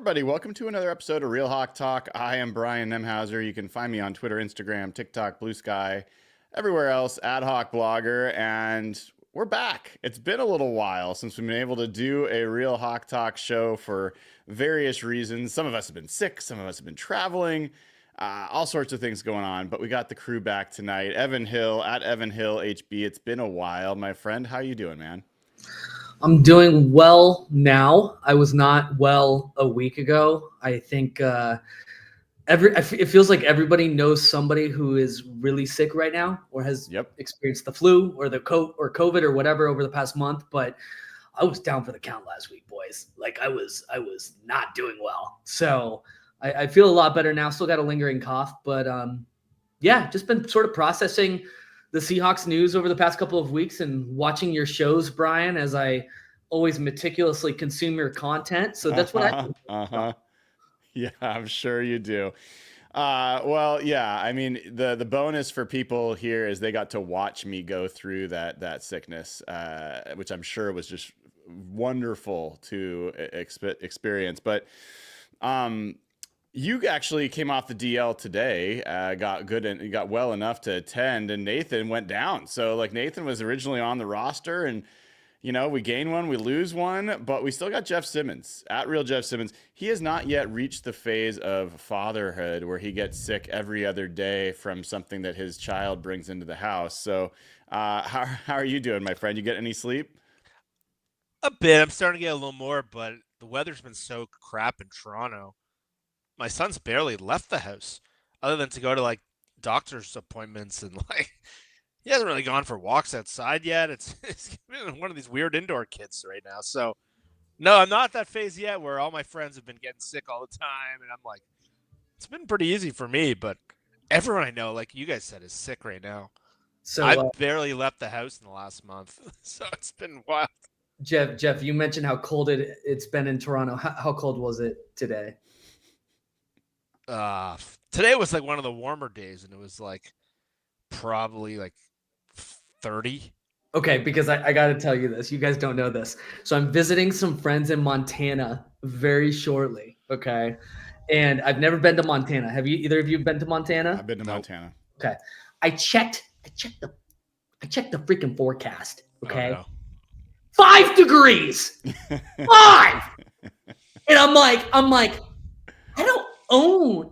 everybody. Welcome to another episode of Real Hawk Talk. I am Brian Nemhauser. You can find me on Twitter, Instagram, TikTok, Blue Sky, everywhere else, Ad Hoc Blogger. And we're back. It's been a little while since we've been able to do a Real Hawk Talk show for various reasons. Some of us have been sick. Some of us have been traveling. All sorts of things going on. But we got the crew back tonight. Evan Hill, at Evan Hill HB. It's been a while. My friend, how you doing, man? I'm doing well now. I was not well a week ago. I think it feels like everybody knows somebody who is really sick right now or has experienced the flu or the COVID or whatever over the past month. But I was down for the count last week, boys. Like I was not doing well. So I feel a lot better now. Still got a lingering cough, but just been sort of processing the Seahawks news over the past couple of weeks and watching your shows, Brian, as I always meticulously consume your content. So that's what I do. Yeah, I'm sure you do. I mean, the bonus for people here is they got to watch me go through that sickness, which I'm sure was just wonderful to experience. But you actually came off the DL today, got good and got well enough to attend, and Nathan went down. So like Nathan was originally on the roster, and we gain one, we lose one, but we still got Jeff Simmons, at Real Jeff Simmons. He has not yet reached the phase of fatherhood where he gets sick every other day from something that his child brings into the house. So how are you doing, my friend? You get any sleep? A bit. I'm starting to get a little more, but the weather's been so crap in Toronto. My son's barely left the house other than to go to like doctor's appointments, and like he hasn't really gone for walks outside yet. It's been one of these weird indoor kids right now. So no, I'm not at that phase yet where all my friends have been getting sick all the time, and I'm like, it's been pretty easy for me, but everyone I know, like you guys said, is sick right now. So I've barely left the house in the last month, so it's been wild. Jeff, you mentioned how cold it's been in Toronto. How cold was it today? Today was like one of the warmer days, and it was like probably like 30. Okay, because I got to tell you this. You guys don't know this. So I'm visiting some friends in Montana very shortly, okay? And I've never been to Montana. Have either of you been to Montana? I've been to Montana. Okay. I checked the freaking forecast, okay? Oh, no. 5 degrees. 5. And I'm like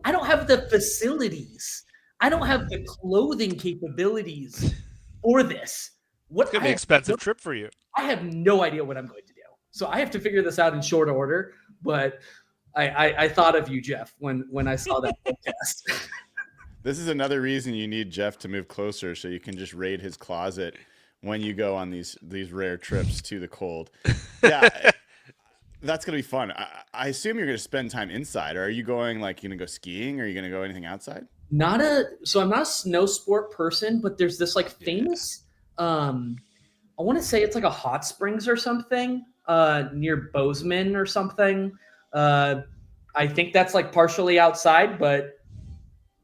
I don't have the facilities. I don't have the clothing capabilities for this. It's going to be an expensive trip for you. I have no idea what I'm going to do. So I have to figure this out in short order. But I thought of you, Jeff, when I saw that podcast. This is another reason you need Jeff to move closer so you can just raid his closet when you go on these rare trips to the cold. Yeah. That's going to be fun. I assume you're going to spend time inside. Or are you going to go skiing? Or are you going to go anything outside? So I'm not a snow sport person, but there's this like famous, I want to say it's like a hot springs or something near Bozeman or something. I think that's like partially outside, but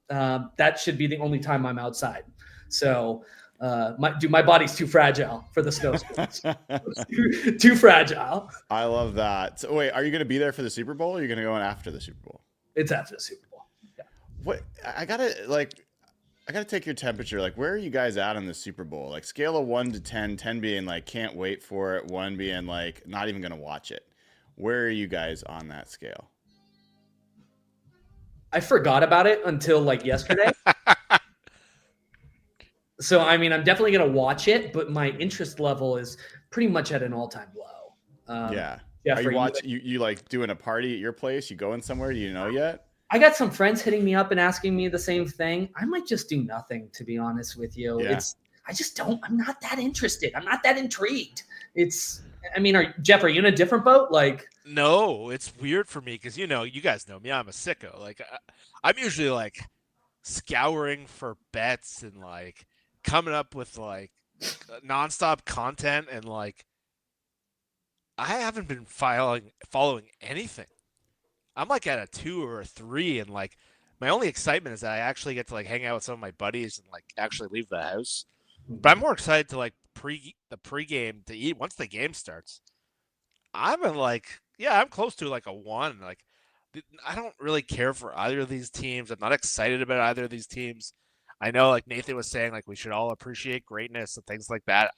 that should be the only time I'm outside. So my body's too fragile for the snow sports. too fragile. I love that. So wait, are you going to be there for the Super Bowl? Or are you going to go in after the Super Bowl? It's after the Super Bowl. Yeah. What I gotta take your temperature. Like, where are you guys at on the Super Bowl? Like, scale of 1 to 10, 10 being like can't wait for it, 1 being like not even going to watch it. Where are you guys on that scale? I forgot about it until like yesterday. So, I mean, I'm definitely going to watch it, but my interest level is pretty much at an all-time low. Yeah. Are you watching? You like doing a party at your place? You going somewhere? Do you know yet? I got some friends hitting me up and asking me the same thing. I might just do nothing, to be honest with you. Yeah. I'm not that interested. I'm not that intrigued. Jeff, are you in a different boat? Like, no, it's weird for me because, you guys know me. I'm a sicko. Like, I'm usually like scouring for bets and like coming up with like nonstop content, and like I haven't been following anything. I'm like at a 2 or a 3, and like my only excitement is that I actually get to like hang out with some of my buddies and like actually leave the house. But I'm more excited to like pregame to eat once the game starts. I'm close to like a 1. Like I don't really care for either of these teams. I'm not excited about either of these teams. I know, like Nathan was saying, like we should all appreciate greatness and things like that.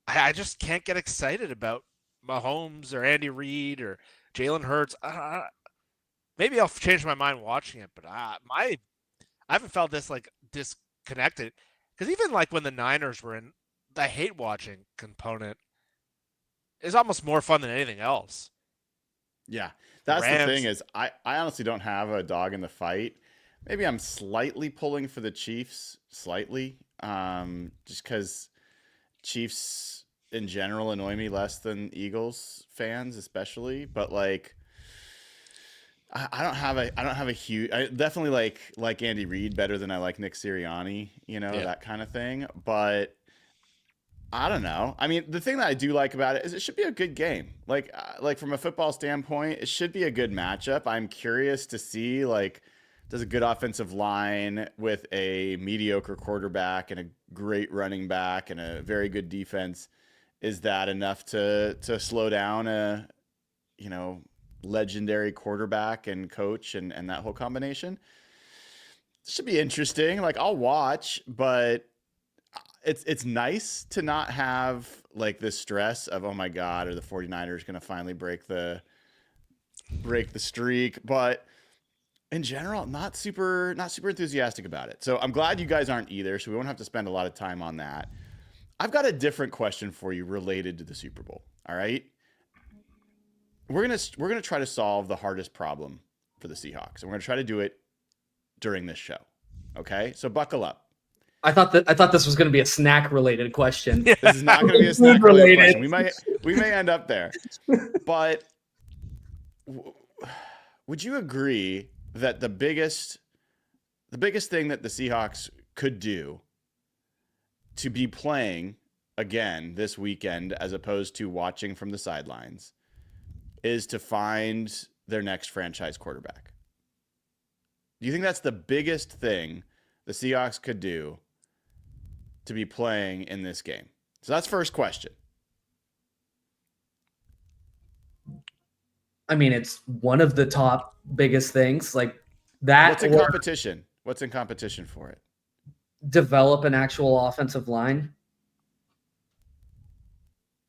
I just can't get excited about Mahomes or Andy Reid or Jalen Hurts. Maybe I'll change my mind watching it, but I haven't felt this like disconnected. Because even like when the Niners were in, the hate watching component is almost more fun than anything else. Yeah, that's the Rams. thing is I honestly don't have a dog in the fight. Maybe I'm slightly pulling for the Chiefs, slightly, just because Chiefs in general annoy me less than Eagles fans, especially. But like, I don't have a huge. I definitely like Andy Reid better than I like Nick Sirianni, that kind of thing. But I don't know. I mean, the thing that I do like about it is it should be a good game. Like from a football standpoint, it should be a good matchup. I'm curious to see does a good offensive line with a mediocre quarterback and a great running back and a very good defense, is that enough to slow down a legendary quarterback and coach and that whole combination? It should be interesting. Like I'll watch, but it's nice to not have like this stress of, oh my God, are the 49ers going to finally break the streak? But in general, not super enthusiastic about it. So I'm glad you guys aren't either, so we won't have to spend a lot of time on that. I've got a different question for you related to the Super Bowl. All right. We're gonna try to solve the hardest problem for the Seahawks, and we're gonna try to do it during this show. Okay, so buckle up. I thought this was going to be a snack related question. This is not going to be a snack related question. We may end up there, but would you agree that the biggest thing that the Seahawks could do to be playing again this weekend, as opposed to watching from the sidelines, is to find their next franchise quarterback? Do you think that's the biggest thing the Seahawks could do to be playing in this game? So that's first question. I mean, it's one of the top biggest things like that. What's in competition? What's in competition for it? Develop an actual offensive line.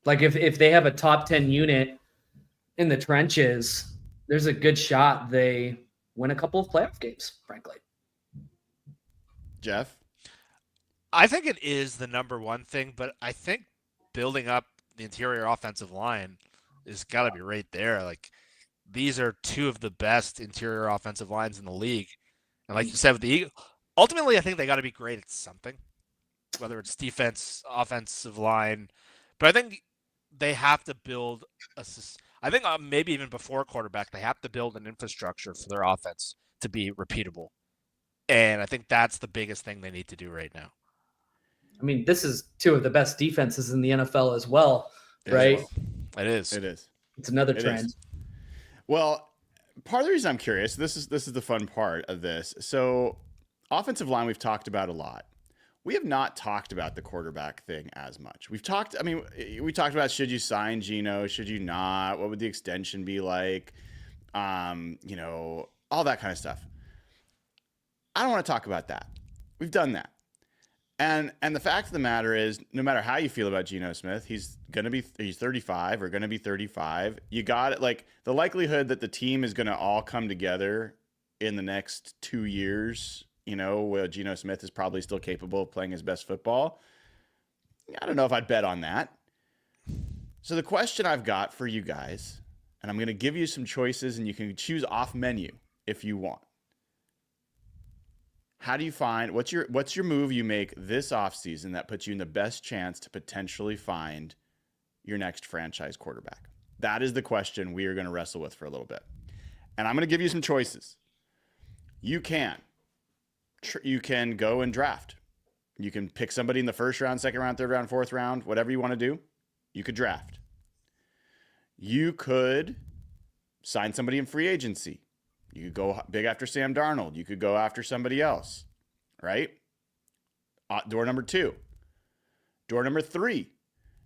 Like if they have a top 10 unit in the trenches, there's a good shot they win a couple of playoff games, frankly. Jeff? I think it is the number one thing, but I think building up the interior offensive line is got to be right there. Like these are two of the best interior offensive lines in the league. And like you said with the Eagles, ultimately I think they got to be great at something, whether it's defense, offensive line. But I think they have to build I think maybe even before quarterback, they have to build an infrastructure for their offense to be repeatable. And I think that's the biggest thing they need to do right now. I mean, this is two of the best defenses in the NFL as well, right? It is. It is. It's another trend. Is. Well, part of the reason I'm curious, this is the fun part of this. So offensive line we've talked about a lot. We have not talked about the quarterback thing as much. We talked about, should you sign Geno? Should you not? What would the extension be like? All that kind of stuff. I don't want to talk about that. We've done that. And the fact of the matter is, no matter how you feel about Geno Smith, he's 35 or going to be 35. You got it. Like the likelihood that the team is going to all come together in the next 2 years, where Geno Smith is probably still capable of playing his best football. I don't know if I'd bet on that. So the question I've got for you guys, and I'm going to give you some choices and you can choose off menu if you want. How do you find what's your move you make this offseason that puts you in the best chance to potentially find your next franchise quarterback? That is the question we are going to wrestle with for a little bit. And I'm going to give you some choices. You can go and draft. You can pick somebody in the first round, second round, third round, fourth round, whatever you want to do. You could draft. You could sign somebody in free agency. You could go big after Sam Darnold. You could go after somebody else, right? Door number 2. Door number 3,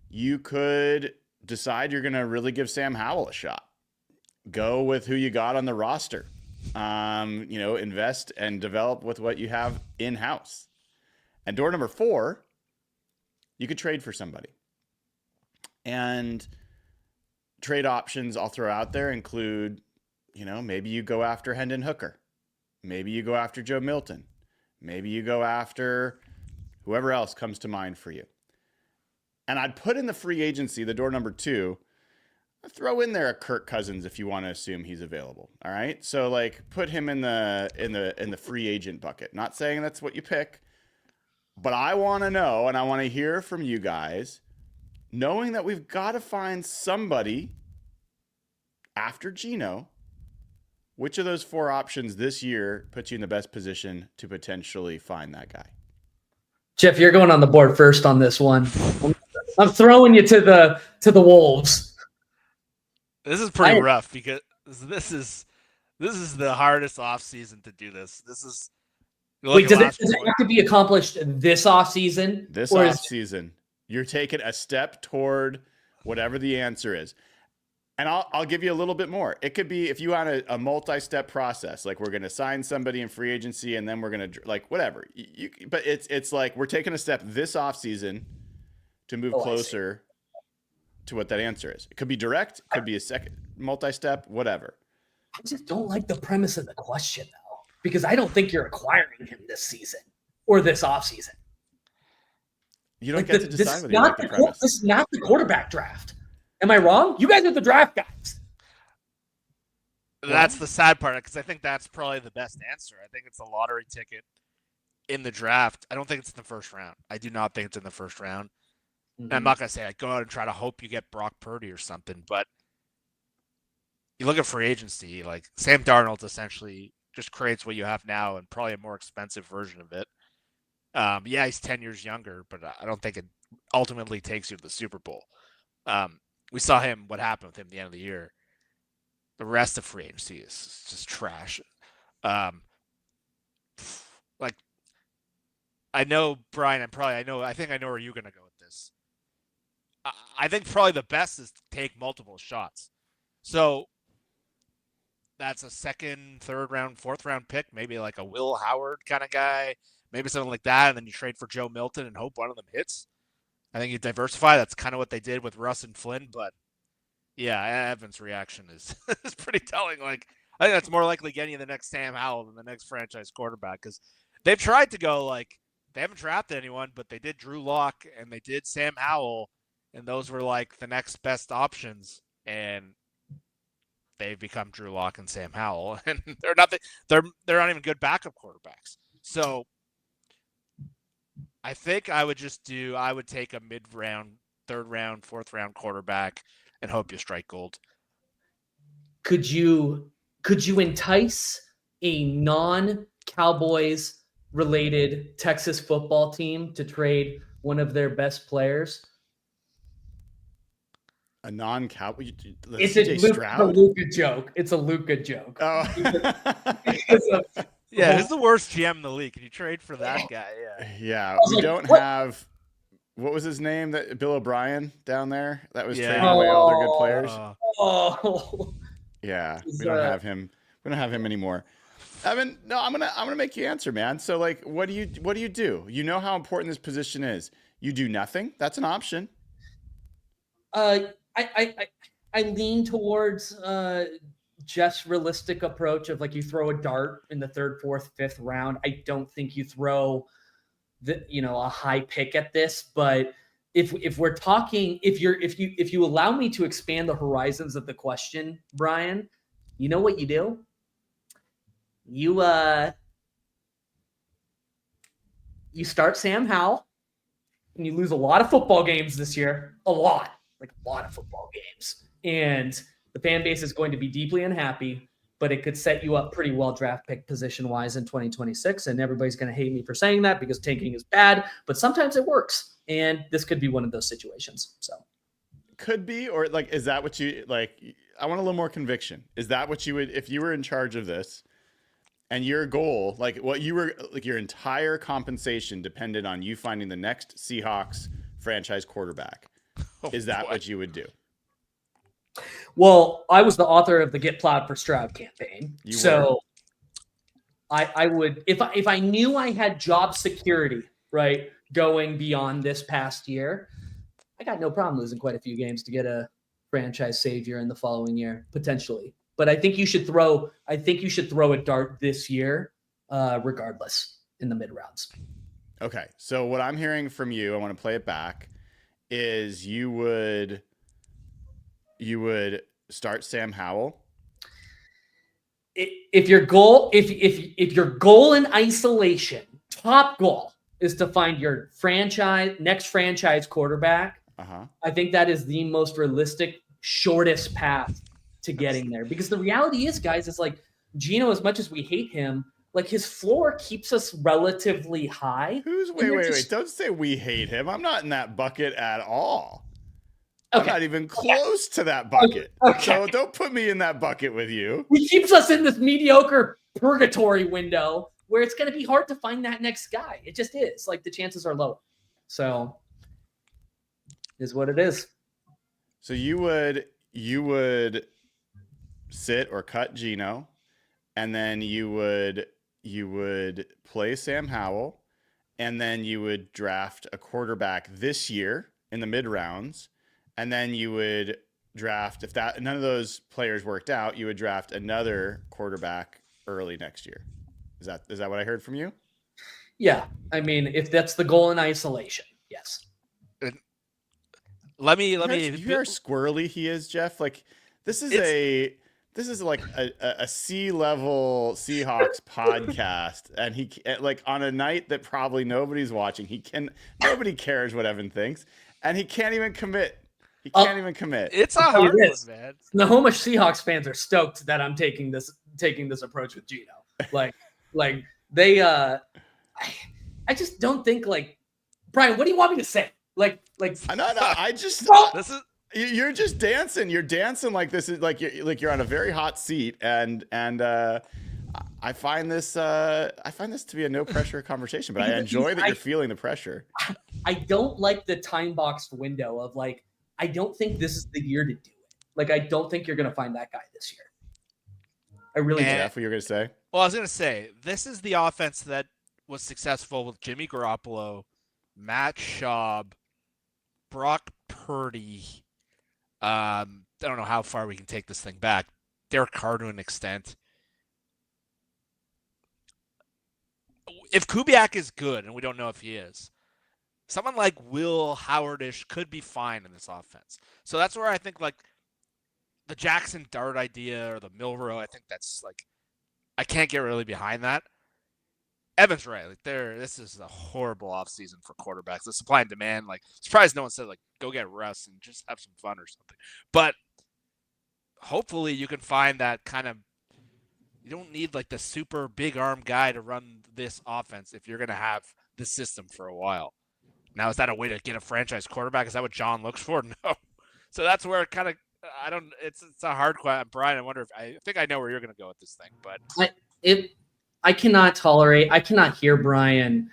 you could decide you're going to really give Sam Howell a shot. go with who you got on the roster. Invest and develop with what you have in-house. And door number 4, you could trade for somebody. And trade options I'll throw out there include, maybe you go after Hendon Hooker. Maybe you go after Joe Milton. Maybe you go after whoever else comes to mind for you. And I'd put in the free agency, the door number 2, throw in there a Kirk Cousins if you want to assume he's available. All right. So put him in the free agent bucket. Not saying that's what you pick, but I want to know, and I want to hear from you guys, knowing that we've got to find somebody after Geno, which of those 4 options this year puts you in the best position to potentially find that guy? Jeff, you're going on the board first on this one. I'm throwing you to the wolves. This is pretty rough because this is the hardest offseason to do this. This is wait, does it have to be accomplished this offseason? This offseason, you're taking a step toward whatever the answer is. And I'll give you a little bit more. It could be if you want a multi-step process, like we're going to sign somebody in free agency and then we're going to whatever. But it's like we're taking a step this offseason to move closer to what that answer is. It could be direct, it could be a second multi-step, whatever. I just don't like the premise of the question though, because I don't think you're acquiring him this season or this offseason. You don't get to decide whether you like the premise. This is not the quarterback draft. Am I wrong? You guys are the draft guys. That's the sad part, because I think that's probably the best answer. I think it's a lottery ticket in the draft. I don't think it's in the first round. I do not think it's in the first round. Mm-hmm. I'm not going to say go out and try to hope you get Brock Purdy or something, but you look at free agency, like Sam Darnold essentially just creates what you have now and probably a more expensive version of it. Yeah, he's 10 years younger, but I don't think it ultimately takes you to the Super Bowl. We saw what happened with him at the end of the year. The rest of free agency is just trash. I know, Brian, I think I know where you're going to go with this. I think probably the best is to take multiple shots. So that's a second, third round, fourth round pick, maybe like a Will Howard kind of guy, maybe something like that. And then you trade for Joe Milton and hope one of them hits. I think you diversify. That's kind of what they did with Russ and Flynn. But yeah, Evan's reaction is pretty telling. I think that's more likely getting you the next Sam Howell than the next franchise quarterback, because they've tried to go they haven't drafted anyone, but they did Drew Lock and they did Sam Howell, and those were the next best options, and they've become Drew Lock and Sam Howell, and they're not even good backup quarterbacks. So I think I would take a mid-round, third round, fourth round quarterback and hope you strike gold. Could you entice a non-Cowboys related Texas football team to trade one of their best players? A non-Cowboy? It's a Luka joke. It's a Luka joke. Oh. Yeah, he's the worst GM in the league. Can you trade for that guy? Yeah, we don't have. What was his name? That Bill O'Brien down there that was trading away all their good players. Yeah, we don't have him. We don't have him anymore. Evan, no, I'm gonna make you answer, man. So what do you do? You know how important this position is. You do nothing. That's an option. I lean towards Jeff's realistic approach of you throw a dart in the third, fourth, fifth round. I don't think you throw a high pick at this, but if we're talking, if you allow me to expand the horizons of the question, Brian, you know what you do? You start Sam Howell, and you lose a lot of football games this year. A lot of football games. And the fan base is going to be deeply unhappy, but it could set you up pretty well draft pick position-wise in 2026. And everybody's going to hate me for saying that because tanking is bad, but sometimes it works. And this could be one of those situations. So could be, or is that what you I want a little more conviction. Is that what you would, if you were in charge of this and your goal, what you were, your entire compensation depended on you finding the next Seahawks franchise quarterback? Is that what you would do? Well, I was the author of the Get Plowed for Stroud campaign. You so I would, if I knew I had job security, right, going beyond this past year, I got no problem losing quite a few games to get a franchise savior in the following year, potentially. But I think you should throw a dart this year, regardless, in the mid rounds. Okay. So what I'm hearing from you, I want to play it back, is you would start Sam Howell. If your goal in isolation, top goal, is to find your next franchise quarterback, I think that is the most realistic, shortest path to getting there. Because the reality is, guys, is like Geno, as much as we hate him, like his floor keeps us relatively high. Wait. Don't say we hate him. I'm not in that bucket at all. Okay. I'm not even close to that bucket. Okay. So don't put me in that bucket with you. He keeps us in this mediocre purgatory window where it's going to be hard to find that next guy. It just is. Like, the chances are low. So, is what it is. So you would sit or cut Geno, and then you would play Sam Howell, and then you would draft a quarterback this year in the mid rounds. And then you would draft, if none of those players worked out, you would draft another quarterback early next year. Is that what I heard from you? Yeah. I mean, if that's the goal in isolation, yes. Let me. You hear how squirrely he is, Jeff? Like, this is like a C-level Seahawks podcast, and he, like, on a night that probably nobody's watching, nobody cares what Evan thinks, and he can't even commit. He can't even commit. It's a hard one, man. The Homish Seahawks fans are stoked that I'm taking this approach with Geno. Like they, I just don't think, like, Brian. What do you want me to say? Like. No. I just. This is. You're just dancing. You're dancing like this is like you're on a very hot seat, and I find this to be a no pressure conversation. But I enjoy that you're feeling the pressure. I don't like the time boxed window of, like, I don't think this is the year to do it. Like, I don't think you're going to find that guy this year. I really do. Jeff, what you're going to say? Well, I was going to say, this is the offense that was successful with Jimmy Garoppolo, Matt Schaub, Brock Purdy. I don't know how far we can take this thing back. Derek Carr to an extent. If Kubiak is good, and we don't know if he is, someone like Will Howardish could be fine in this offense. So that's where I think, like, the Jackson Dart idea or the Milrow, I think that's, like, I can't get really behind that. Evan's right. Like, this is a horrible offseason for quarterbacks. The supply and demand, like, surprised no one said, like, go get Russ and just have some fun or something. But hopefully you can find that kind of, you don't need, like, the super big arm guy to run this offense if you're going to have this system for a while. Now, is that a way to get a franchise quarterback? Is that what John looks for? No. So that's where it kind of, it's a hard question. Brian, I think I know where you're going to go with this thing, but I cannot hear Brian.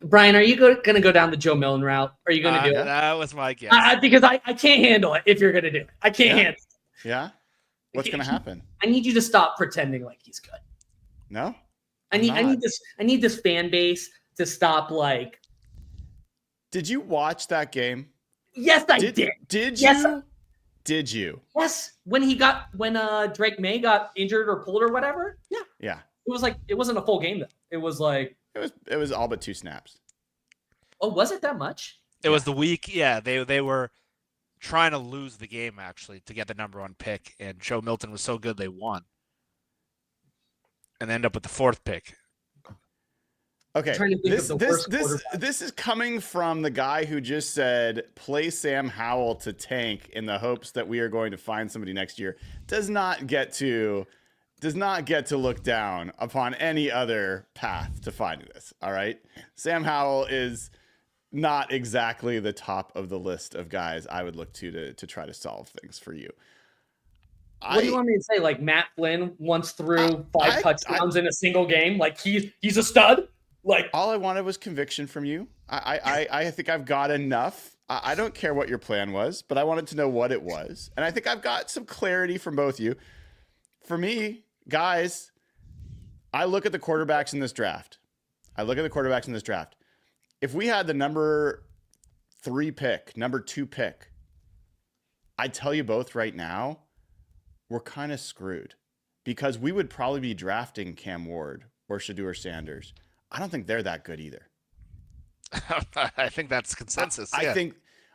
Brian, are you going to go down the Joe Milton route? Are you going to do it? That was my guess. Because I can't handle it if you're going to do it. I can't handle it. Yeah? What's going to happen? I need you to stop pretending like he's good. No? I need this fan base to stop, like. Did you watch that game? Yes, I did. Did yes, you? Did you? Yes. When Drake May got injured or pulled or whatever. Yeah. Yeah. It was like, it wasn't a full game though. It was like. It was all but 2 snaps. Oh, was it that much? It was the week. Yeah, they were trying to lose the game actually to get the number 1 pick, and Joe Milton was so good they won, and they end up with the 4th pick. Okay, this is coming from the guy who just said play Sam Howell to tank in the hopes that we are going to find somebody next year. Does not get to look down upon any other path to finding this. All right, Sam Howell is not exactly the top of the list of guys I would look to try to solve things for you. What do you want me to say? Like Matt Flynn once threw 5 touchdowns in a single game. Like he's a stud. Like all I wanted was conviction from you. I think I've got enough. I don't care what your plan was, but I wanted to know what it was. And I think I've got some clarity from both you. For me, guys, I look at the quarterbacks in this draft. If we had the number 3 pick, number 2 pick, I tell you both right now, we're kind of screwed because we would probably be drafting Cam Ward or Shedeur Sanders. I don't think they're that good either. I think that's consensus. I think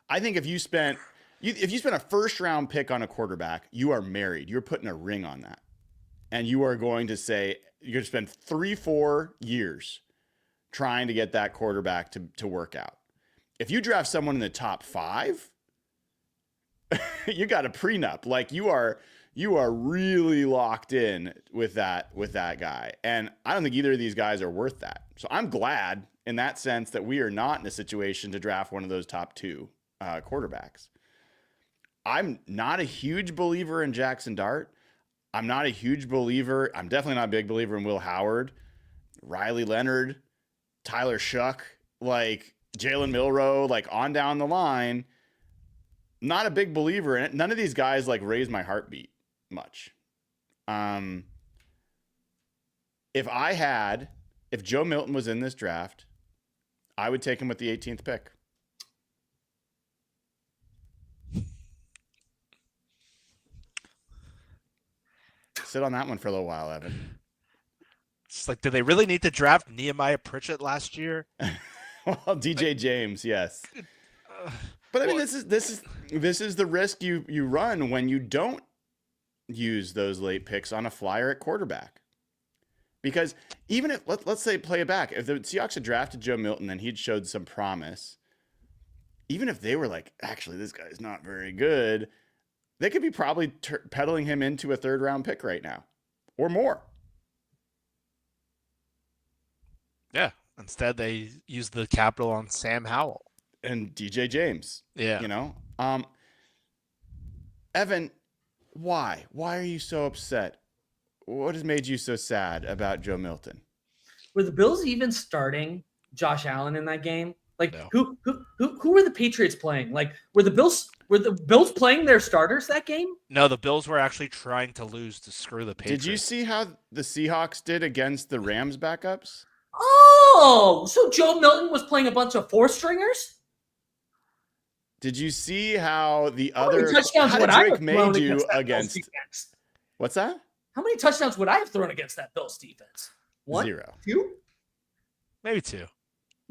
if you spent a first round pick on a quarterback, you are married. You're putting a ring on that. And you are going to say you're going to spend 3-4 years trying to get that quarterback to work out. If you draft someone in the top 5, you got a prenup. Like you are really locked in with that guy. And I don't think either of these guys are worth that. So I'm glad in that sense that we are not in a situation to draft one of those top 2 quarterbacks. I'm not a huge believer in Jackson Dart. I'm definitely not a big believer in Will Howard, Riley Leonard, Tyler Shuck, like Jalen Milroe, like on down the line. Not a big believer in it. None of these guys like raise my heartbeat much. If Joe Milton was in this draft, I would take him with the 18th pick. Sit on that one for a little while, Evan. It's like, did they really need to draft Nehemiah Pritchett last year? Well, DJ James, yes. But I mean, this is the risk you run when you don't use those late picks on a flyer at quarterback. Because even if let's say play it back, if the Seahawks had drafted Joe Milton and he'd showed some promise, even if they were like, actually, this guy's not very good, they could be probably peddling him into a 3rd round pick right now or more. Yeah. Instead, they used the capital on Sam Howell and DJ James. Yeah. You know, Evan, why are you so upset? What has made you so sad about Joe Milton? Were the Bills even starting Josh Allen in that game? Like No. who were the Patriots playing? Like were the Bills playing their starters that game? No, the Bills were actually trying to lose to screw the Patriots. Did you see how the Seahawks did against the Rams backups? Oh, so Joe Milton was playing a bunch of 4-stringers? Did you see how the How many other touchdowns how would did I Drake have made thrown you against that Bills against? defense? What's that? How many touchdowns would I have thrown against that Bills defense? 1, 0. 2, Maybe 2.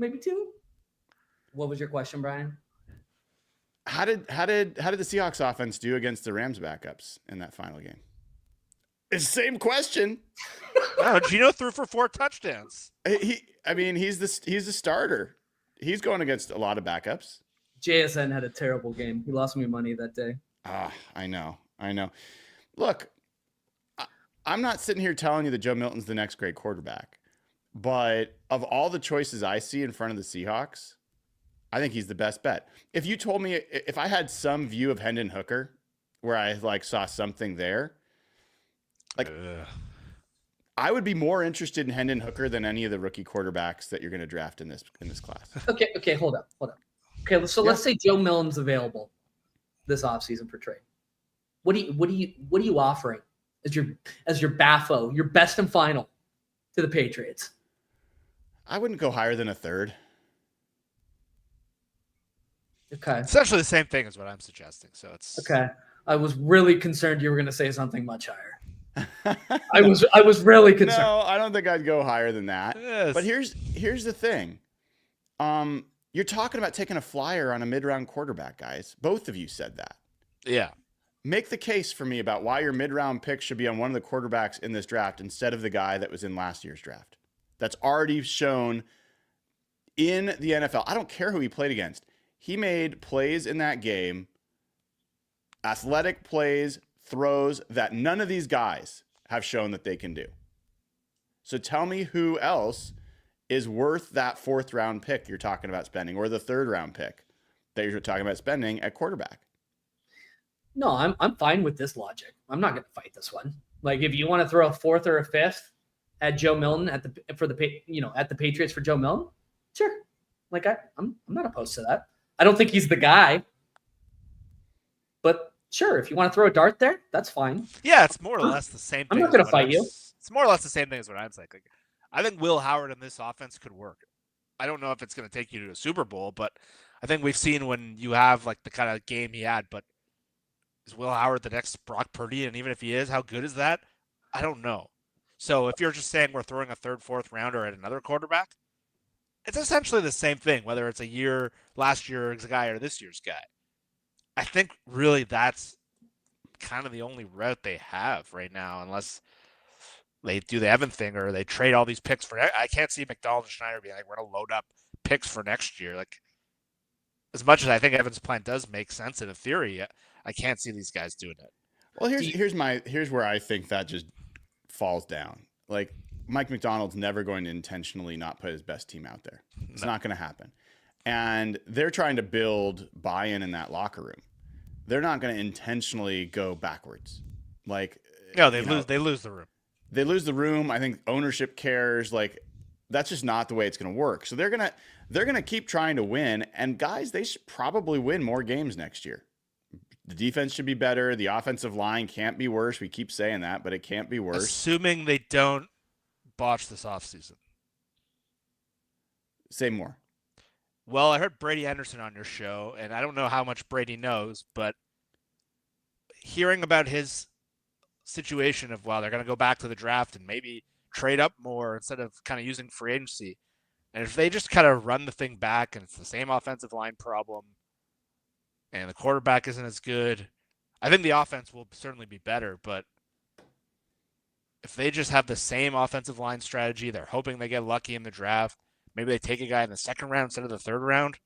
maybe 2. What was your question, Brian? How did the Seahawks offense do against the Rams backups in that final game? It's the same question. No, Gino threw for 4 touchdowns. He's the starter. He's going against a lot of backups. JSN had a terrible game. He lost me money that day. I know. Look, I'm not sitting here telling you that Joe Milton's the next great quarterback, but of all the choices I see in front of the Seahawks, I think he's the best bet. If you told me, if I had some view of Hendon Hooker where I like saw something there, like I would be more interested in Hendon Hooker than any of the rookie quarterbacks that you're going to draft in this class. Okay, hold up. Okay, so let's say Joe Milton's available this offseason for trade. What are you offering as your BAFO, your best and final to the Patriots? I wouldn't go higher than a 3rd. Okay. Essentially the same thing as what I'm suggesting. So it's okay. I was really concerned you were going to say something much higher. I was really concerned. No, I don't think I'd go higher than that. Yes. But here's the thing. You're talking about taking a flyer on a mid-round quarterback, guys. Both of you said that. Yeah. Make the case for me about why your mid-round pick should be on one of the quarterbacks in this draft instead of the guy that was in last year's draft. That's already shown in the NFL. I don't care who he played against. He made plays in that game, athletic plays, throws that none of these guys have shown that they can do. So tell me who else is worth that 4th round pick you're talking about spending, or the 3rd round pick that you're talking about spending at quarterback. No, I'm fine with this logic. I'm not going to fight this one. Like if you want to throw a 4th or a 5th at Joe Milton at the Patriots for Joe Milton, sure. Like I'm not opposed to that. I don't think he's the guy. But sure, if you want to throw a dart there, that's fine. Yeah, it's more or less the same thing. I'm not going to fight you. It's more or less the same thing as what I'm saying. Like, I think Will Howard in this offense could work. I don't know if it's going to take you to a Super Bowl, but I think we've seen when you have like the kind of game he had. But is Will Howard the next Brock Purdy? And even if he is, how good is that? I don't know. So if you're just saying we're throwing a third, fourth rounder at another quarterback, it's essentially the same thing, whether it's last year's guy or this year's guy. I think really that's kind of the only route they have right now, unless they do the Evan thing or they trade all these picks for. I can't see McDonald and Schneider being like, we're going to load up picks for next year. Like, as much as I think Evan's plan does make sense in a theory, I can't see these guys doing it. Well, here's where I think that just falls down. Like, Mike McDonald's never going to intentionally not put his best team out there. It's not going to happen. And they're trying to build buy-in in that locker room. They're not going to intentionally go backwards. Like, no, they lose the room. They lose the room. I think ownership cares. Like, that's just not the way it's going to work. So they're gonna keep trying to win. And guys, they should probably win more games next year. The defense should be better. The offensive line can't be worse. We keep saying that, but it can't be worse. Assuming they don't botch this offseason. Say more. Well, I heard Brady Anderson on your show, and I don't know how much Brady knows, but hearing about his situation of, they're going to go back to the draft and maybe trade up more instead of kind of using free agency. And if they just kind of run the thing back and it's the same offensive line problem and the quarterback isn't as good, I think the offense will certainly be better. But if they just have the same offensive line strategy, they're hoping they get lucky in the draft. Maybe they take a guy in the second round instead of the third round.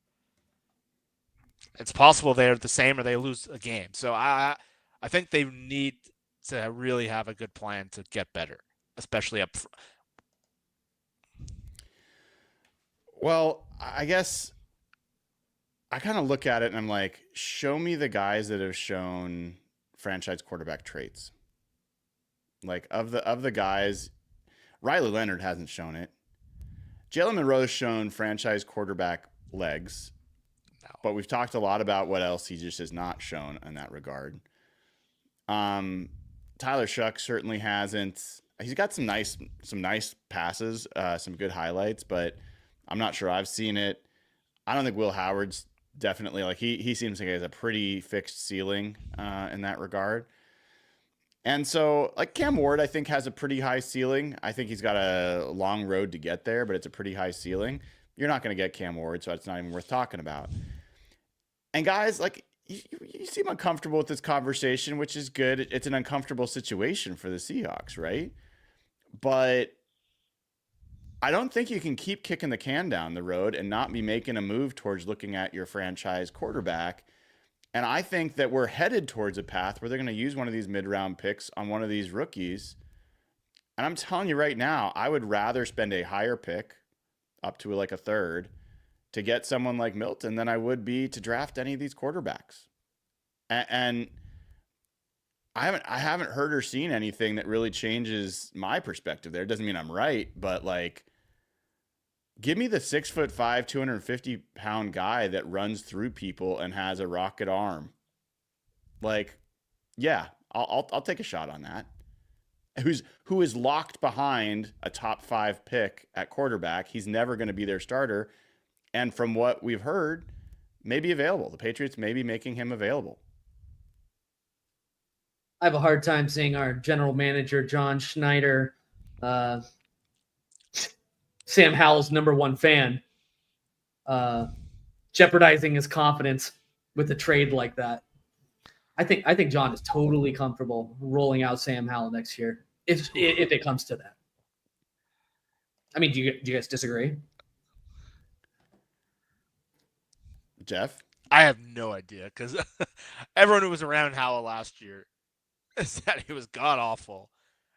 It's possible they're the same or they lose a game. So I think they need to really have a good plan to get better, especially up front. Well, I guess I kind of look at it and I'm like, show me the guys that have shown franchise quarterback traits. Like, of the guys, Riley Leonard hasn't shown it. Jalen Monroe's shown franchise quarterback legs, but we've talked a lot about what else he just has not shown in that regard. Tyler Shuck certainly hasn't. He's got some nice passes, some good highlights, but I'm not sure I've seen it. I don't think Will Howard's definitely, like, he seems like he has a pretty fixed ceiling in that regard. And so, like, Cam Ward, I think, has a pretty high ceiling. I think he's got a long road to get there, but it's a pretty high ceiling. You're not going to get Cam Ward, so it's not even worth talking about. And guys, like, you seem uncomfortable with this conversation, which is good. It's an uncomfortable situation for the Seahawks, right? But I don't think you can keep kicking the can down the road and not be making a move towards looking at your franchise quarterback. And I think that we're headed towards a path where they're going to use one of these mid-round picks on one of these rookies. And I'm telling you right now, I would rather spend a higher pick, up to like a third, to get someone like Milton than I would be to draft any of these quarterbacks. And I haven't heard or seen anything that really changes my perspective there. It doesn't mean I'm right, but, like, give me the 6'5", 250-pound guy that runs through people and has a rocket arm. Like, yeah, I'll take a shot on that. Who is locked behind a top 5 pick at quarterback. He's never going to be their starter. And from what we've heard, may be available. The Patriots may be making him available. I have a hard time seeing our general manager, John Schneider, Sam Howell's #1 fan, jeopardizing his confidence with a trade like that. I think John is totally comfortable rolling out Sam Howell next year if it comes to that. I mean, do you guys disagree? Jeff? I have no idea because everyone who was around Howell last year said he was god awful,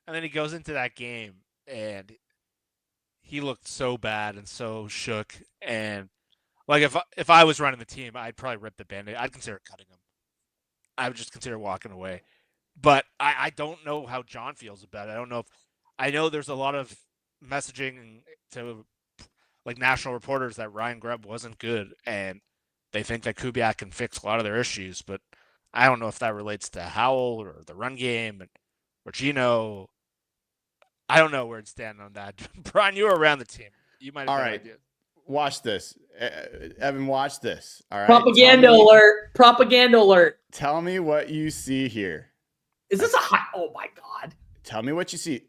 and then he goes into that game and he looked so bad and so shook. And, like, if I was running the team, I'd probably rip the Band-Aid. I'd consider cutting him. I would just consider walking away. But I don't know how John feels about it. I know there's a lot of messaging to, like, national reporters that Ryan Grubb wasn't good. And they think that Kubiak can fix a lot of their issues, but I don't know if that relates to Howell or the run game or Gino. I don't know where it's standing on that. Brian, you were around the team. You might have All better right. idea. Watch this. Evan, watch this. All right. Propaganda alert. Propaganda alert. Tell me what you see here. Is this a high? Oh my God. Tell me what you see.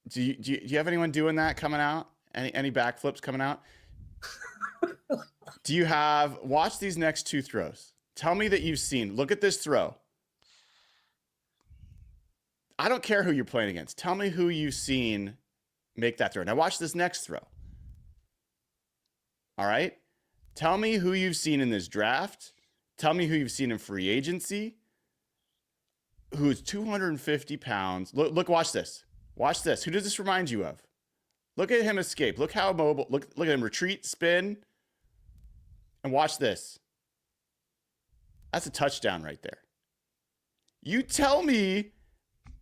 Do you have anyone doing that coming out? Any backflips coming out? Do you have, watch these next two throws. Tell me that you've seen. Look at this throw. I don't care who you're playing against. Tell me who you've seen make that throw. Now watch this next throw. All right? Tell me who you've seen in this draft. Tell me who you've seen in free agency. Who's 250 pounds. Look, watch this. Watch this. Who does this remind you of? Look at him escape. Look how mobile. Look at him retreat, spin. And watch this. That's a touchdown right there. You tell me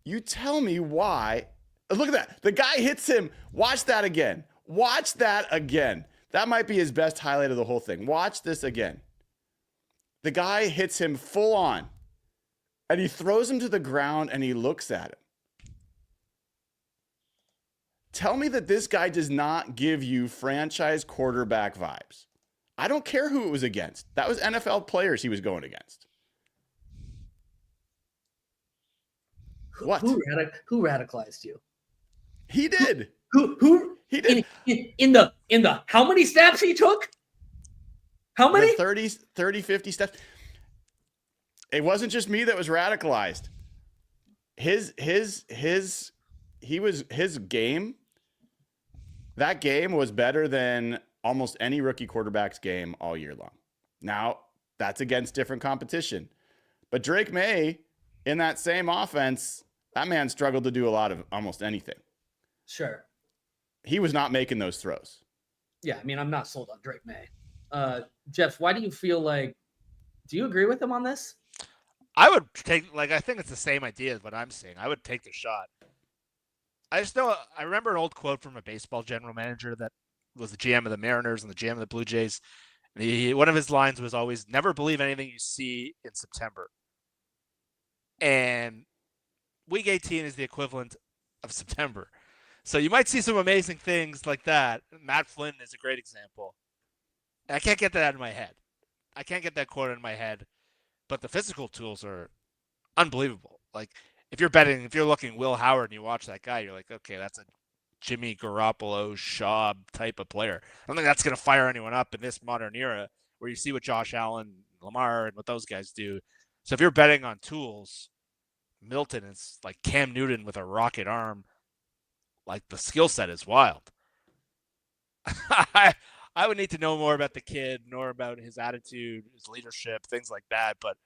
why. Look at that. The guy hits him. Watch that again. Watch that again. That might be his best highlight of the whole thing. Watch this again. The guy hits him full on. And he throws him to the ground and he looks at him. Tell me that this guy does not give you franchise quarterback vibes. I don't care who it was against. That was NFL players he was going against. What? Who radicalized you? He did. Who He did. In the how many snaps he took? How many? The 30, 50 steps. It wasn't just me that was radicalized. His game, that game was better than almost any rookie quarterback's game all year long. Now, that's against different competition. But Drake May, in that same offense, that man struggled to do a lot of almost anything. Sure. He was not making those throws. Yeah, I mean, I'm not sold on Drake May. Jeff, why do you feel like, do you agree with him on this? I would take, I think it's the same idea as what I'm saying. I would take the shot. I just know, I remember an old quote from a baseball general manager that was the GM of the Mariners and the GM of the Blue Jays. And one of his lines was always, never believe anything you see in September. And week 18 is the equivalent of September. So you might see some amazing things like that. Matt Flynn is a great example. I can't get that out of my head. I can't get that quote out of my head. But the physical tools are unbelievable. Like, if you're looking Will Howard and you watch that guy, you're like, okay, that's a Jimmy Garoppolo, Schaub type of player. I don't think that's going to fire anyone up in this modern era where you see what Josh Allen, Lamar, and what those guys do. So if you're betting on tools, Milton is like Cam Newton with a rocket arm. Like, the skill set is wild. I would need to know more about the kid, more about his attitude, his leadership, things like that. But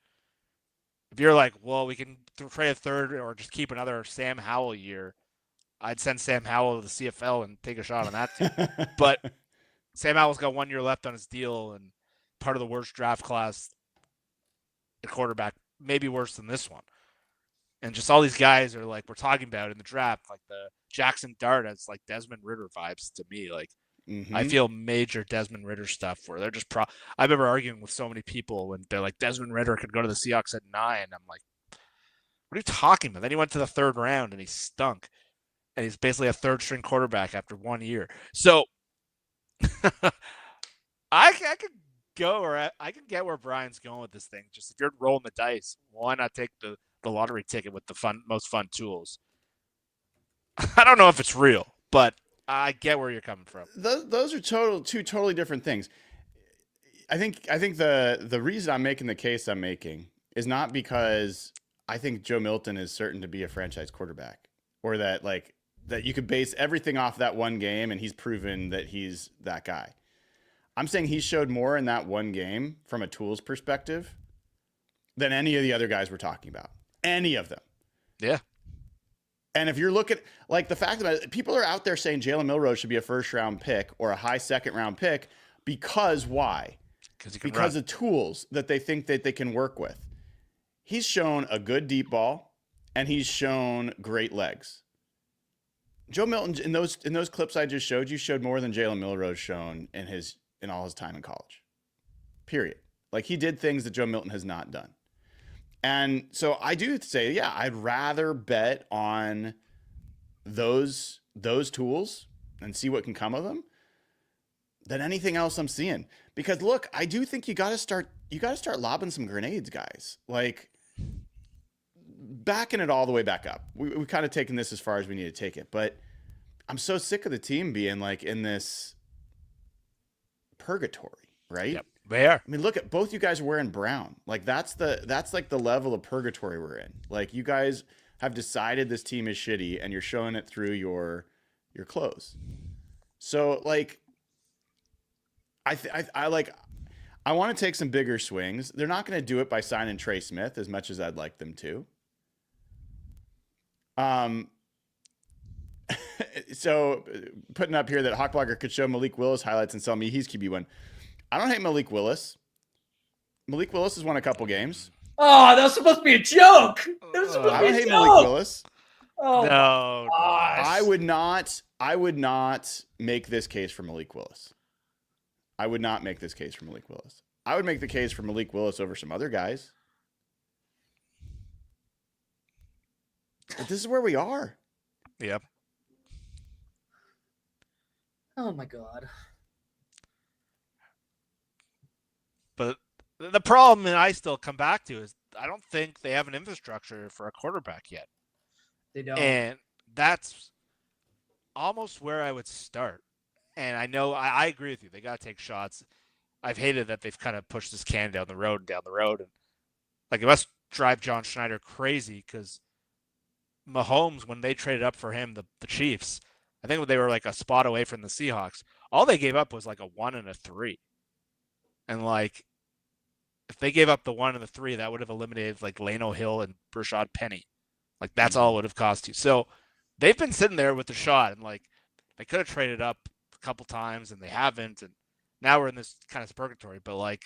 if you're like, well, we can trade a third or just keep another Sam Howell year, I'd send Sam Howell to the CFL and take a shot on that too. But Sam Howell's got 1 year left on his deal and part of the worst draft class at quarterback, maybe worse than this one. And just all these guys are like, we're talking about in the draft, like the Jackson Dart has like Desmond Ridder vibes to me. Like, I feel major Desmond Ridder stuff where they're just I remember arguing with so many people when they're like, Desmond Ridder could go to the Seahawks at 9. I'm like, what are you talking about? Then he went to the third round and he stunk. And he's basically a third string quarterback after 1 year. So I could go, or I can get where Brian's going with this thing. Just if you're rolling the dice, why not take the lottery ticket with the most fun tools? I don't know if it's real, but I get where you're coming from. Those are two totally different things. I think the reason I'm making the case I'm making is not because I think Joe Milton is certain to be a franchise quarterback, or that you could base everything off that one game and he's proven that he's that guy. I'm saying he showed more in that one game from a tools perspective than any of the other guys we're talking about. Any of them. Yeah. And if you're looking, like, the fact that people are out there saying Jalen Milroe should be a first-round pick or a high second-round pick, because why? Because of tools that they think that they can work with. He's shown a good deep ball, and he's shown great legs. Joe Milton, in those clips I just showed you, showed more than Jalen Milroe's shown in all his time in college. Period. Like he did things that Joe Milton has not done. And so I do say, yeah, I'd rather bet on those tools and see what can come of them than anything else I'm seeing. Because look, I do think you got to start lobbing some grenades, guys. Like backing it all the way back up. We've kind of taken this as far as we need to take it, but I'm so sick of the team being like in this purgatory, right? Yep, they are. I mean, look at both you guys are wearing brown. Like that's like the level of purgatory we're in. Like you guys have decided this team is shitty and you're showing it through your clothes. So like I want to take some bigger swings. They're not going to do it by signing Trey Smith as much as I'd like them to. So putting up here that Hawkblogger could show Malik Willis highlights and sell me he's QB1. I don't hate Malik Willis. Malik Willis has won a couple games. Oh, that was supposed to be a joke. I don't hate Malik Willis. Oh, No, I would not make this case for Malik Willis. I would not make this case for Malik Willis. I would make the case for Malik Willis over some other guys. But this is where we are. Yep. Oh my God. But the problem that I still come back to is I don't think they have an infrastructure for a quarterback yet. They don't. And that's almost where I would start. And I know I agree with you. They got to take shots. I've hated that they've kind of pushed this can down the road. And like it must drive John Schneider crazy because Mahomes, when they traded up for him, the Chiefs, I think they were like a spot away from the Seahawks. All they gave up was like a 1 and a 3. And like, if they gave up the 1 and the 3, that would have eliminated like Lano Hill and Rashad Penny. Like that's all it would have cost you. So they've been sitting there with the shot and like they could have traded up a couple times and they haven't. And now we're in this kind of purgatory, but like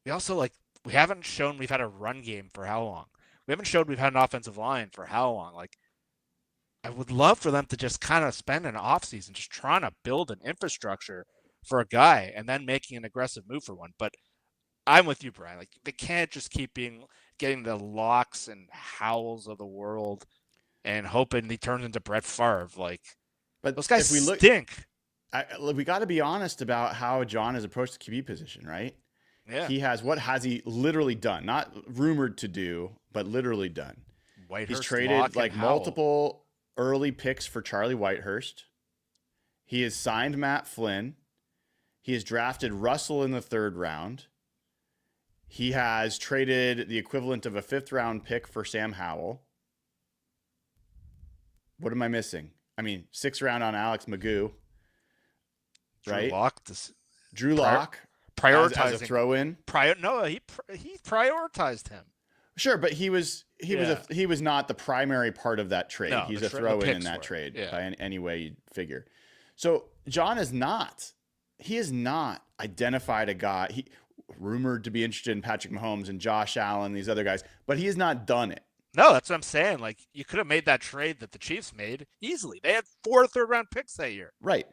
we also we haven't shown we've had a run game for how long? We haven't showed we've had an offensive line for how long? Like I would love for them to just kind of spend an offseason just trying to build an infrastructure for a guy and then making an aggressive move for one. But I'm with you, Brian. Like they can't just keep getting the Locks and Howells of the world and hoping he turns into Brett Favre. Like, but those guys stink. We got to be honest about how John has approached the QB position, right? Yeah. What has he literally done? Not rumored to do, but literally done. He's traded like multiple early picks for Charlie Whitehurst. He has signed Matt Flynn. He has drafted Russell in the 3rd round. He has traded the equivalent of a 5th round pick for Sam Howell. What am I missing? I mean, 6th round on Alex Magoo. Right? Drew Lock. Prioritizing as a throw-in. He prioritized him. Sure, but he was not the primary part of that trade. No, he's a throw-in in that trade by any way you figure. So John has not identified a guy. He rumored to be interested in Patrick Mahomes and Josh Allen, these other guys, but he has not done it. No, that's what I'm saying. Like you could have made that trade that the Chiefs made easily. They had 4 3rd-round picks that year. Right.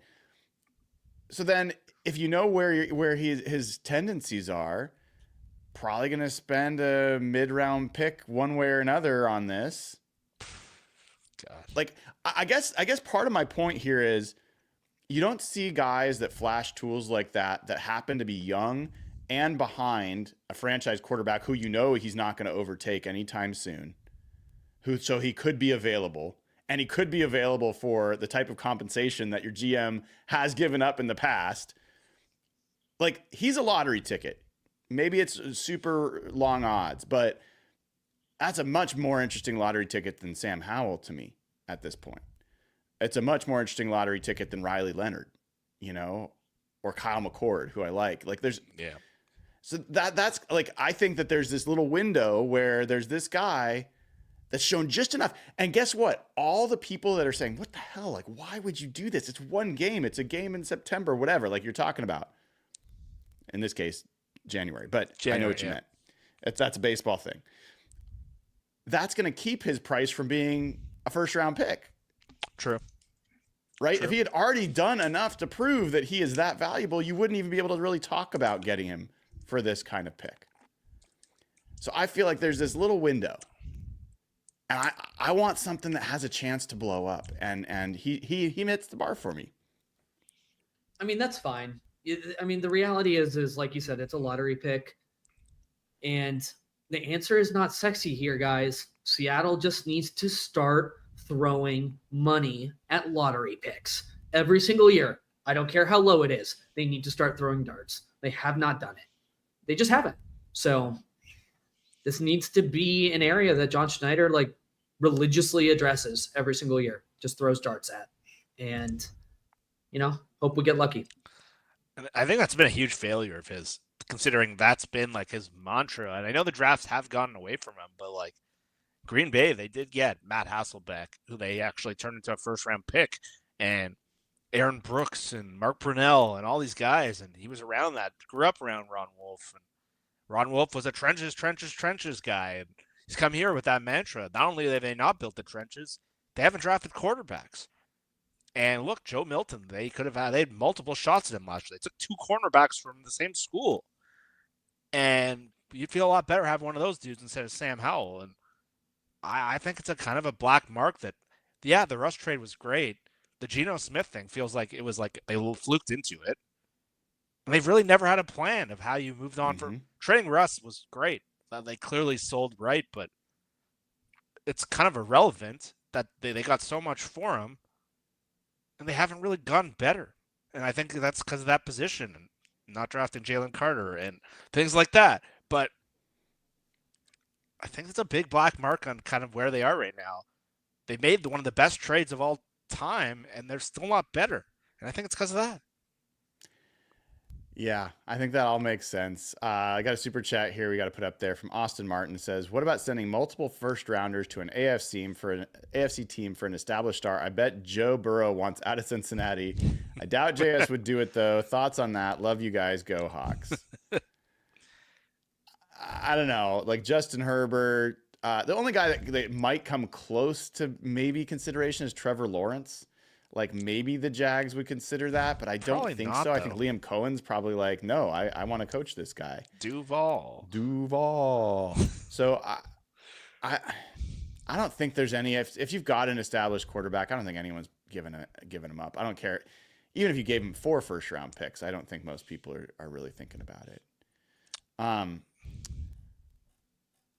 So then, if you know where his tendencies are, probably going to spend a mid-round pick one way or another on this. God. Like I guess part of my point here is you don't see guys that flash tools like that happen to be young and behind a franchise quarterback who you know he's not going to overtake anytime soon. So he could be available. And he could be available for the type of compensation that your GM has given up in the past. Like, he's a lottery ticket. Maybe it's super long odds, but that's a much more interesting lottery ticket than Sam Howell to me at this point. It's a much more interesting lottery ticket than Riley Leonard, or Kyle McCord, who I like. Like, so that's like, I think that there's this little window where there's this guy that's shown just enough. And guess what? All the people that are saying, what the hell? Like, why would you do this? It's one game. It's a game in September, whatever, like you're talking about. In this case, January. But I know what you meant. That's a baseball thing. That's going to keep his price from being a 1st-round pick. True. Right? True. If he had already done enough to prove that he is that valuable, you wouldn't even be able to really talk about getting him for this kind of pick. So I feel like there's this little window. And I want something that has a chance to blow up. And he hits the bar for me. I mean, that's fine. I mean, the reality is like you said, it's a lottery pick. And the answer is not sexy here, guys. Seattle just needs to start throwing money at lottery picks every single year. I don't care how low it is. They need to start throwing darts. They have not done it. They just haven't. So this needs to be an area that John Schneider like religiously addresses every single year, just throws darts at. And, hope we get lucky. I think that's been a huge failure of his, considering that's been like his mantra. And I know the drafts have gotten away from him, but like Green Bay, they did get Matt Hasselbeck, who they actually turned into a first-round pick, and Aaron Brooks and Mark Brunell and all these guys. And he was around that, grew up around Ron Wolf. And Ron Wolf was a trenches guy. And he's come here with that mantra. Not only have they not built the trenches, they haven't drafted quarterbacks. And look, Joe Milton, they had multiple shots at him last year. They took 2 cornerbacks from the same school. And you'd feel a lot better having one of those dudes instead of Sam Howell. And I think it's a kind of a black mark that, yeah, the Russ trade was great. The Geno Smith thing feels like it was like they fluked into it. And they've really never had a plan of how you moved on from trading Russ was great. They clearly sold right, but it's kind of irrelevant that they got so much for him. And they haven't really gone better. And I think that's because of that position and not drafting Jalen Carter and things like that. But I think it's a big black mark on kind of where they are right now. They made one of the best trades of all time, and they're still not better. And I think it's because of that. Yeah, I think that all makes sense. I got a super chat here we got to put up there from Austin Martin. It says, what about sending multiple first rounders to an AFC team for an established star? I bet Joe Burrow wants out of Cincinnati. I doubt JS would do it, though. Thoughts on that? Love you guys. Go Hawks. I don't know. Like Justin Herbert. The only guy that might come close to maybe consideration is Trevor Lawrence. Like maybe the Jags would consider that, but I don't think so. Though. I think Liam Cohen's probably like, no, I want to coach this guy. Duval. So I don't think there's any. If you've got an established quarterback, I don't think anyone's giving him up. I don't care. Even if you gave him 4 first-round picks, I don't think most people are really thinking about it. The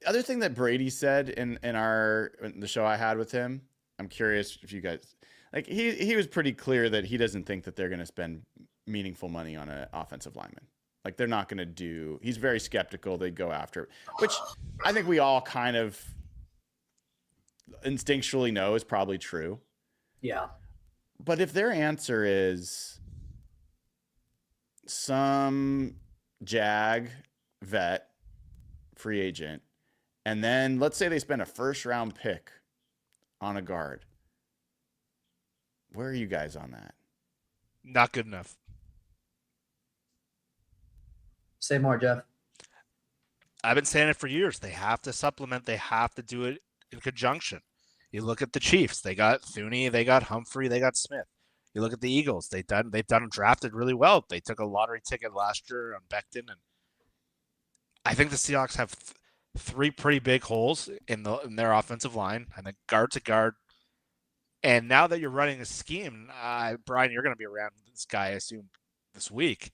other thing that Brady said in the show I had with him, I'm curious if you guys. Like he was pretty clear that he doesn't think that they're going to spend meaningful money on an offensive lineman. Like they're not going to do. He's very skeptical. They'd go after it, which I think we all kind of instinctually know is probably true. Yeah. But if their answer is some Jag vet free agent, and then let's say they spend a first round pick on a guard. Where are you guys on that? Not good enough. Say more, Jeff. I've been saying it for years. They have to supplement. They have to do it in conjunction. You look at the Chiefs. They got Thuney. They got Humphrey. They got Smith. You look at the Eagles. They've drafted really well. They took a lottery ticket last year on Becton, and I think the Seahawks have 3 pretty big holes in their offensive line. I think guard to guard. And now that you're running a scheme, Brian, you're going to be around this guy, I assume, this week.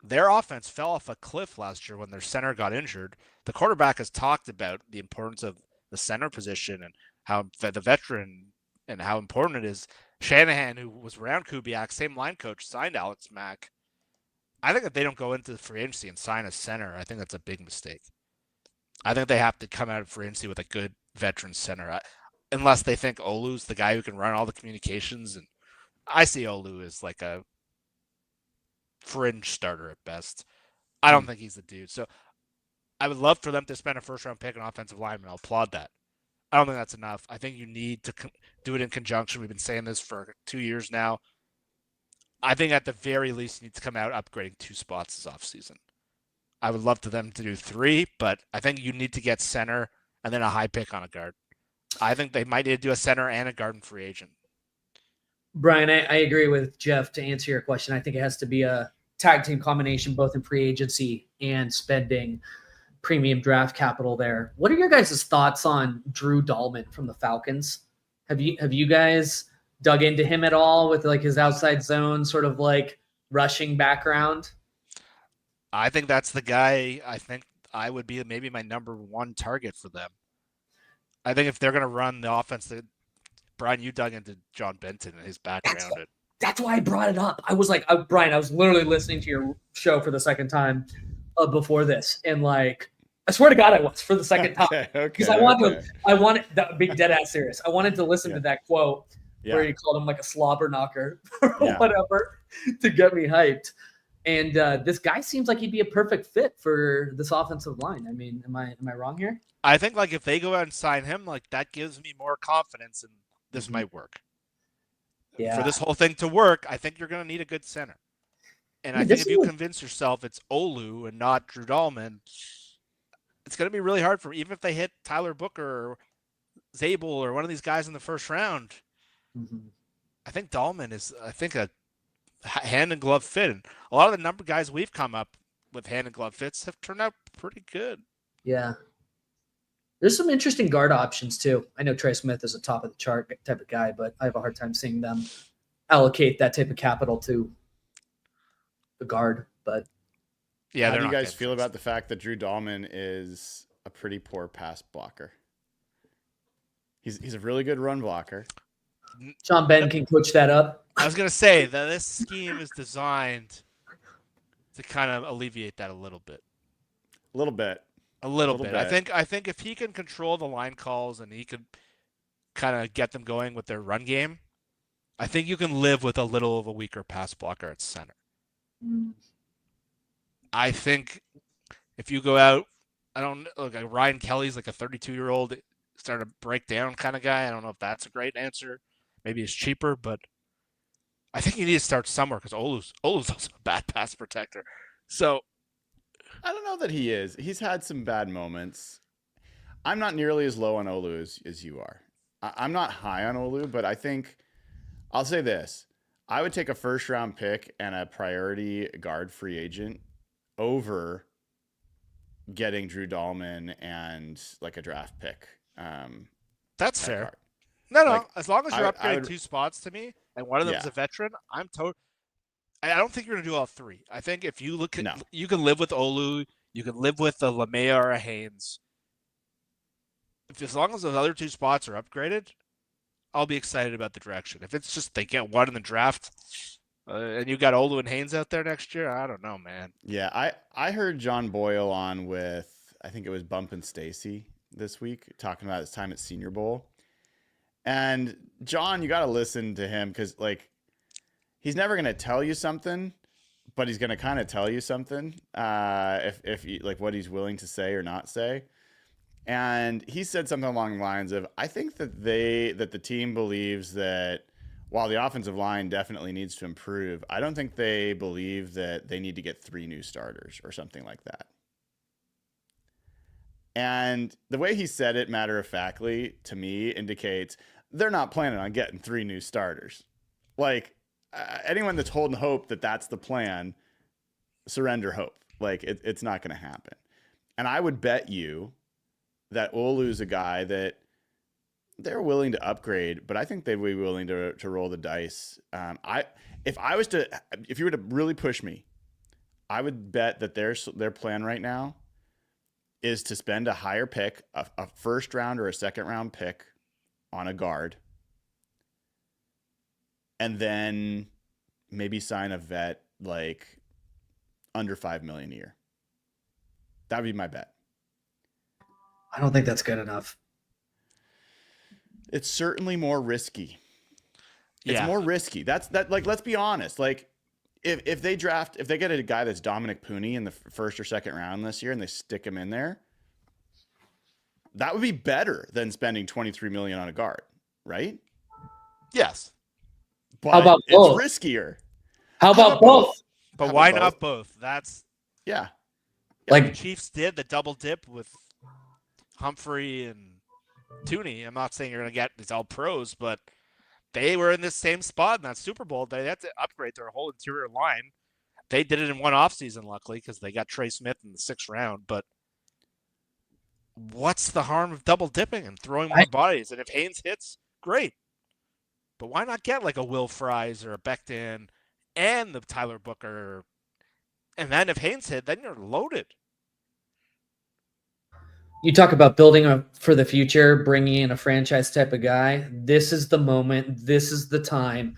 Their offense fell off a cliff last year when their center got injured. The quarterback has talked about the importance of the center position and how the veteran and how important it is. Shanahan, who was around Kubiak, same line coach, signed Alex Mack. I think if they don't go into the free agency and sign a center, I think that's a big mistake. I think they have to come out of free agency with a good veteran center. Unless they think Olu's the guy who can run all the communications. And I see Olu as like a fringe starter at best. I don't think he's the dude. So I would love for them to spend a first-round pick on offensive lineman. I'll applaud that. I don't think that's enough. I think you need to do it in conjunction. We've been saying this for 2 years now. I think at the very least you need to come out upgrading 2 spots this offseason. I would love for them to do 3, but I think you need to get center and then a high pick on a guard. I think they might need to do a center and a guard and free agent. Brian, I agree with Jeff. To answer your question, I think it has to be a tag team combination, both in free agency and spending premium draft capital there. What are your guys' thoughts on Drew Dahlman from the Falcons? Have you guys dug into him at all with like his outside zone sort of like rushing background? I think that's the guy. I think I would be maybe my number one target for them. I think if they're going to run the offense, that Brian, you dug into John Benton and his background. That's why I brought it up. I was like, Brian, I was literally listening to your show for the second time before this, and like, I swear to God, I was for the second time because I wanted that big dead ass serious. I wanted to listen to that quote where he called him like a slobber knocker or whatever to get me hyped. And this guy seems like he'd be a perfect fit for this offensive line. I mean, am I wrong here? I think like if they go out and sign him, like that gives me more confidence and this might work. Yeah. For this whole thing to work, I think you're going to need a good center. And I think if you convince yourself it's Olu and not Drew Dahlman, it's going to be really hard for even if they hit Tyler Booker or Zabel or one of these guys in the first round. I think Dahlman is, a hand and glove fit. And a lot of the number guys we've come up with hand and glove fits have turned out pretty good. Yeah. There's some interesting guard options too. I know Trey Smith is a top of the chart type of guy, but I have a hard time seeing them allocate that type of capital to the guard. But yeah, how do you guys feel about the fact that Drew Dahlman is a pretty poor pass blocker? He's a really good run blocker. John Ben can coach that up. I was going to say that this scheme is designed to kind of alleviate that a little bit. A little bit. I think if he can control the line calls and he can kind of get them going with their run game, I think you can live with a little of a weaker pass blocker at center. I think if you go out, I don't look like Ryan Kelly's like a 32-year-old starting to break down kind of guy. I don't know if that's a great answer. Maybe it's cheaper, but I think you need to start somewhere because Olu's also a bad pass protector. So I don't know that he is. He's had some bad moments. I'm not nearly as low on Olu as you are. I'm not high on Olu, but I think I'll say this. I would take a first-round pick and a priority guard free agent over getting Drew Dahlman and like a draft pick. That's fair. Guard. No. Like, as long as you're upgrading 2 spots to me and one of them is a veteran, I'm totally. I don't think you're going to do all 3. I think if you look at, you can live with Olu, you can live with the LeMay or a Haynes. As long as those other 2 spots are upgraded, I'll be excited about the direction. If it's just they get one in the draft and you got Olu and Haynes out there next year, I don't know, man. Yeah, I heard John Boyle on with, I think it was Bump and Stacy this week, talking about his time at Senior Bowl. And John, you got to listen to him because like, he's never going to tell you something, but he's going to kind of tell you something if you, like what he's willing to say or not say. And he said something along the lines of, I think that the team believes that while the offensive line definitely needs to improve, I don't think they believe that they need to get 3 new starters or something like that. And the way he said it matter-of-factly to me indicates they're not planning on getting 3 new starters. Like, anyone that's holding hope that that's the plan, surrender hope. Like, it's not going to happen. And I would bet you that Olu's a guy that they're willing to upgrade, but I think they'd be willing to roll the dice. If you were to really push me, I would bet that their plan right now is to spend a higher pick, a first round or a second round pick on a guard, and then maybe sign a vet like under $5 million a year. That would be my bet. I don't think that's good enough. It's certainly more risky. It's more risky. Like, let's be honest. Like, if they get a guy that's Dominic Pooney in the first or second round this year and they stick him in there, that would be better than spending $23 million on a guard, right? Yes. But how about both? It's riskier. How about both? But why not both? That's like the Chiefs did the double dip with Humphrey and Tooney. I'm not saying you're going to get these all pros, but they were in this same spot in that Super Bowl. They had to upgrade their whole interior line. They did it in one offseason, luckily, because they got Trey Smith in the 6th round. But what's the harm of double dipping and throwing more bodies? And if Haynes hits, great. But why not get like a Will Fries or a Becton and the Tyler Booker? And then if Haynes hit, then you're loaded. You talk about building for the future, bringing in a franchise type of guy. This is the moment. This is the time.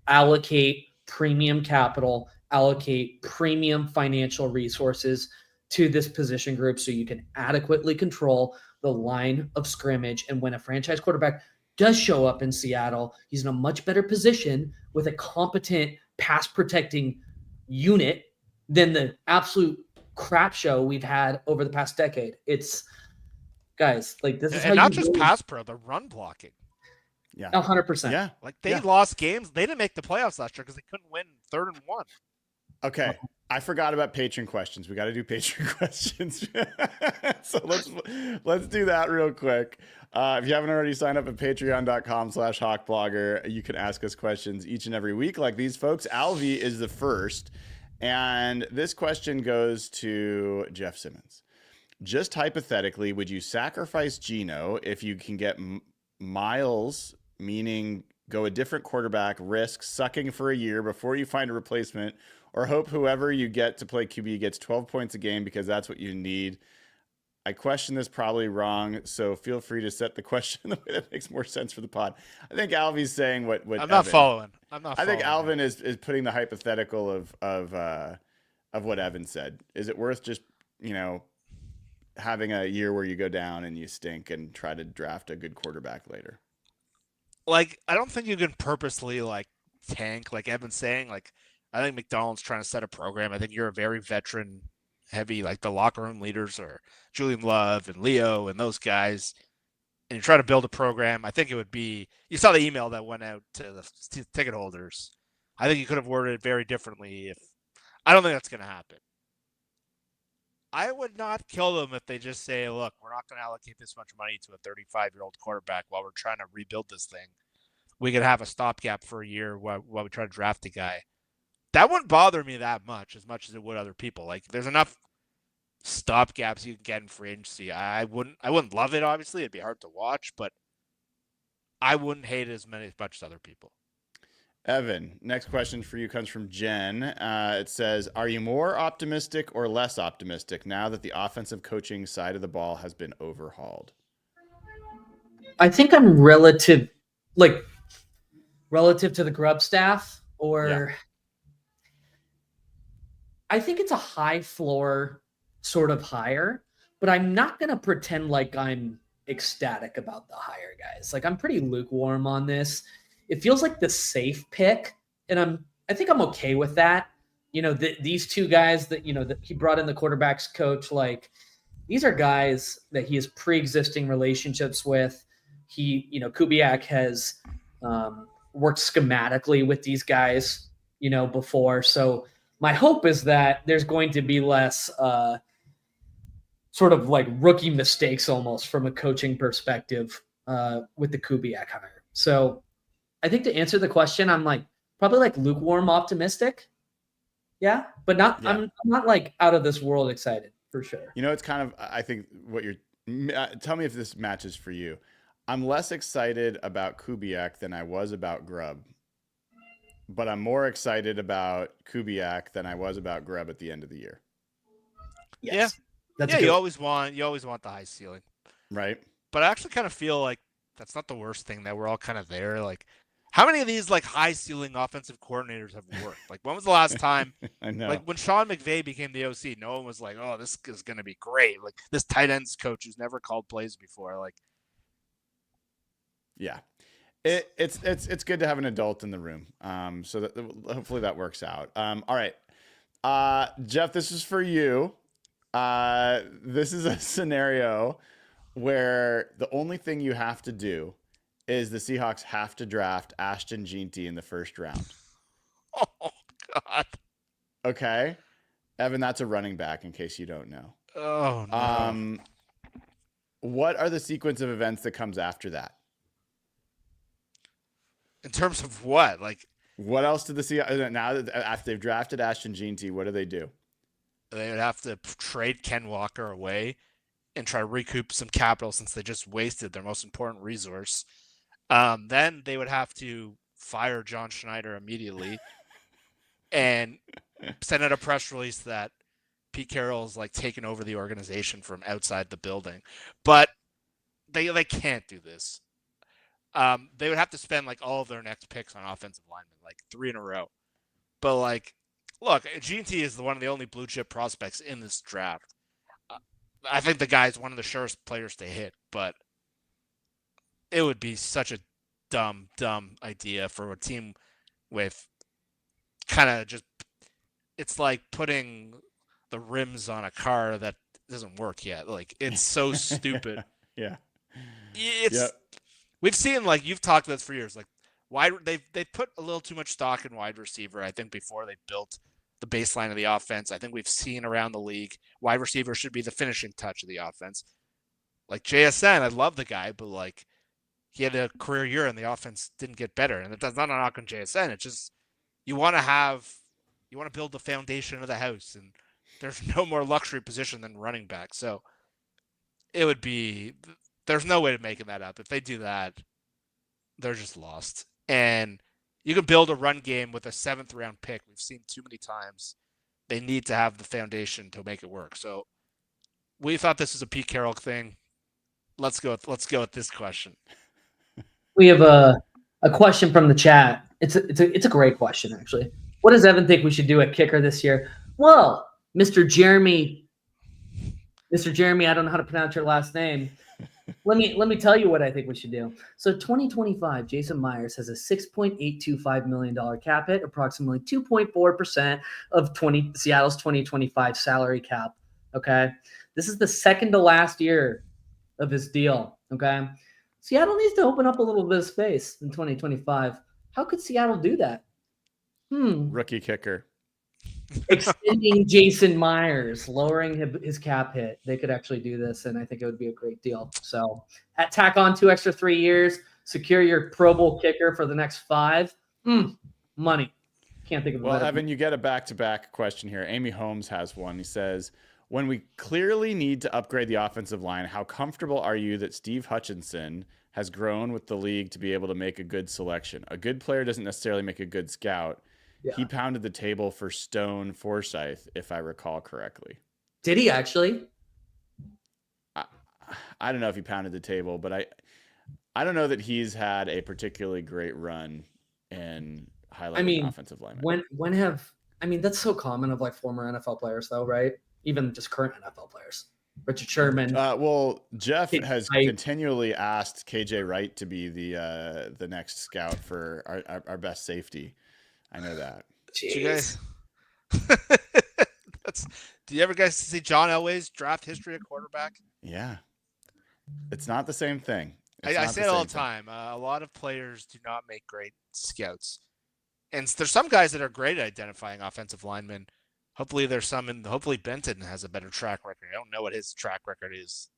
Allocate premium capital, allocate premium financial resources to this position group so you can adequately control the line of scrimmage. And when a franchise quarterback does show up in Seattle, he's in a much better position with a competent pass protecting unit than the absolute crap show we've had over the past decade. It's guys, like this is and how not you just pass pro, the run blocking. Yeah, 100%. Yeah, like they lost games. They didn't make the playoffs last year because they couldn't win 3rd and 1. Okay, I forgot about patron questions. We got to do patron questions. So let's do that real quick. If you haven't already signed up at patreon.com/hawkblogger, you can ask us questions each and every week like these folks. Alvi is the first. And this question goes to Jeff Simmons. Just hypothetically, would you sacrifice Geno if you can get Miles, meaning go a different quarterback, risk sucking for a year before you find a replacement, or hope whoever you get to play QB gets 12 points a game because that's what you need? I question this probably wrong, so feel free to set the question in the way that makes more sense for the pod. I think Alvy's saying what I'm not following. I think Alvin is putting the hypothetical of what Evan said. Is it worth just, having a year where you go down and you stink and try to draft a good quarterback later? Like, I don't think you can purposely tank, like Evan's saying. Like, I think McDonald's trying to set a program. I think you're a very veteran heavy, like the locker room leaders are Julian Love and Leo and those guys, and you try to build a program. I think it would be, you saw the email that went out to the ticket holders. I think you could have worded it very differently. I don't think that's going to happen. I would not kill them if they just say, look, we're not going to allocate this much money to a 35-year-old quarterback while we're trying to rebuild this thing. We could have a stopgap for a year while we try to draft a guy. That wouldn't bother me that much as it would other people. Like, there's enough stopgaps you can get in free agency. I wouldn't love it, obviously. It'd be hard to watch, but I wouldn't hate it as much as other people. Evan, next question for you comes from Jen. It says, are you more optimistic or less optimistic now that the offensive coaching side of the ball has been overhauled? I think I'm relative to the Grubb staff, or I think it's a high floor sort of hire, but I'm not going to pretend like I'm ecstatic about the hire, guys. Like, I'm pretty lukewarm on this. It feels like the safe pick, and I think I'm okay with that. These two guys that he brought in, the quarterbacks coach, like, these are guys that he has pre-existing relationships with. Kubiak has worked schematically with these guys, before. So my hope is that there's going to be less sort of like rookie mistakes almost from a coaching perspective with the Kubiak hire. So I think to answer the question, I'm probably lukewarm optimistic. Yeah, but not. Yeah. I'm not out of this world excited for sure. It's kind of, I think what you're. Tell me if this matches for you. I'm less excited about Kubiak than I was about Grubb, but I'm more excited about Kubiak than I was about Grubb at the end of the year. Yes. Yeah, you always want the high ceiling, right? But I actually kind of feel like that's not the worst thing, that we're all kind of there. Like, how many of these high ceiling offensive coordinators have worked? Like, when was the last time? I know. Like, when Sean McVay became the OC, no one was like, "Oh, this is going to be great." Like, this tight ends coach who's never called plays before. Like, yeah, it's good to have an adult in the room. So that hopefully that works out. All right, Jeff, this is for you. This is a scenario where the only thing you have to do is the Seahawks have to draft Ashton Jeanty in the first round. Oh, God. Okay. Evan, that's a running back, in case you don't know. Oh, no. What are the sequence of events that comes after that? In terms of what? Like What else did the Seahawks now that after they've drafted Ashton Jeanty? What do they do? They would have to trade Ken Walker away and try to recoup some capital since they just wasted their most important resource. Then they would have to fire John Schneider immediately and send out a press release that Pete Carroll's like taken over the organization from outside the building. But they can't do this. They would have to spend like all of their next picks on offensive linemen, like 3 in a row. But like, look, GT is one of the only blue chip prospects in this draft. I think the guy's one of the surest players to hit, but it would be such a dumb idea for a team with kind of just, it's like putting the rims on a car that doesn't work yet. Like, it's so stupid. Yeah. We've seen, like, you've talked about this for years, like they've put a little too much stock in wide receiver, I think, before they built the baseline of the offense. I think we've seen around the league wide receiver should be the finishing touch of the offense. Like JSN, I love the guy, but like he had a career year and the offense didn't get better. And that's not a knock on JSN. It's just you want to build the foundation of the house, and there's no more luxury position than running back. So there's no way to making that up. If they do that, they're just lost. And you can build a run game with a 7th round pick. We've seen too many times. They need to have the foundation to make it work. So we thought this was a Pete Carroll thing. Let's go with this question. We have a question from the chat. It's a great question, actually. What does Evan think we should do at kicker this year? Well, Mr. Jeremy, I don't know how to pronounce your last name. Let me tell you what I think we should do. So 2025, Jason Myers has a $6.825 million cap hit, approximately 2.4% of Seattle's 2025 salary cap. Okay. This is the second to last year of his deal. Okay. Seattle needs to open up a little bit of space in 2025. How could Seattle do that? Rookie kicker. Extending Jason Myers, lowering his cap hit. They could actually do this, and I think it would be a great deal. So tack on 2 extra 3 years, secure your Pro Bowl kicker for the next 5. Money. Can't think of it. Well, Evan, you get a back-to-back question here. Amy Holmes has one. He says, when we clearly need to upgrade the offensive line, how comfortable are you that Steve Hutchinson has grown with the league to be able to make a good selection? A good player doesn't necessarily make a good scout. Yeah. He pounded the table for Stone Forsythe, if I recall correctly. Did he actually? I don't know if he pounded the table, but I don't know that he's had a particularly great run in highlighting offensive linemen. That's so common of like former NFL players though, right? Even just current NFL players. Richard Sherman. Well, Jeff has continually asked KJ Wright to be the next scout for our best safety. I know that. Jeez. You guys, do you ever guys see John Elway's draft history at quarterback? Yeah. It's not the same thing. I say it all the time. A lot of players do not make great scouts. And there's some guys that are great at identifying offensive linemen. Hopefully there's some, hopefully Benton has a better track record. I don't know what his track record is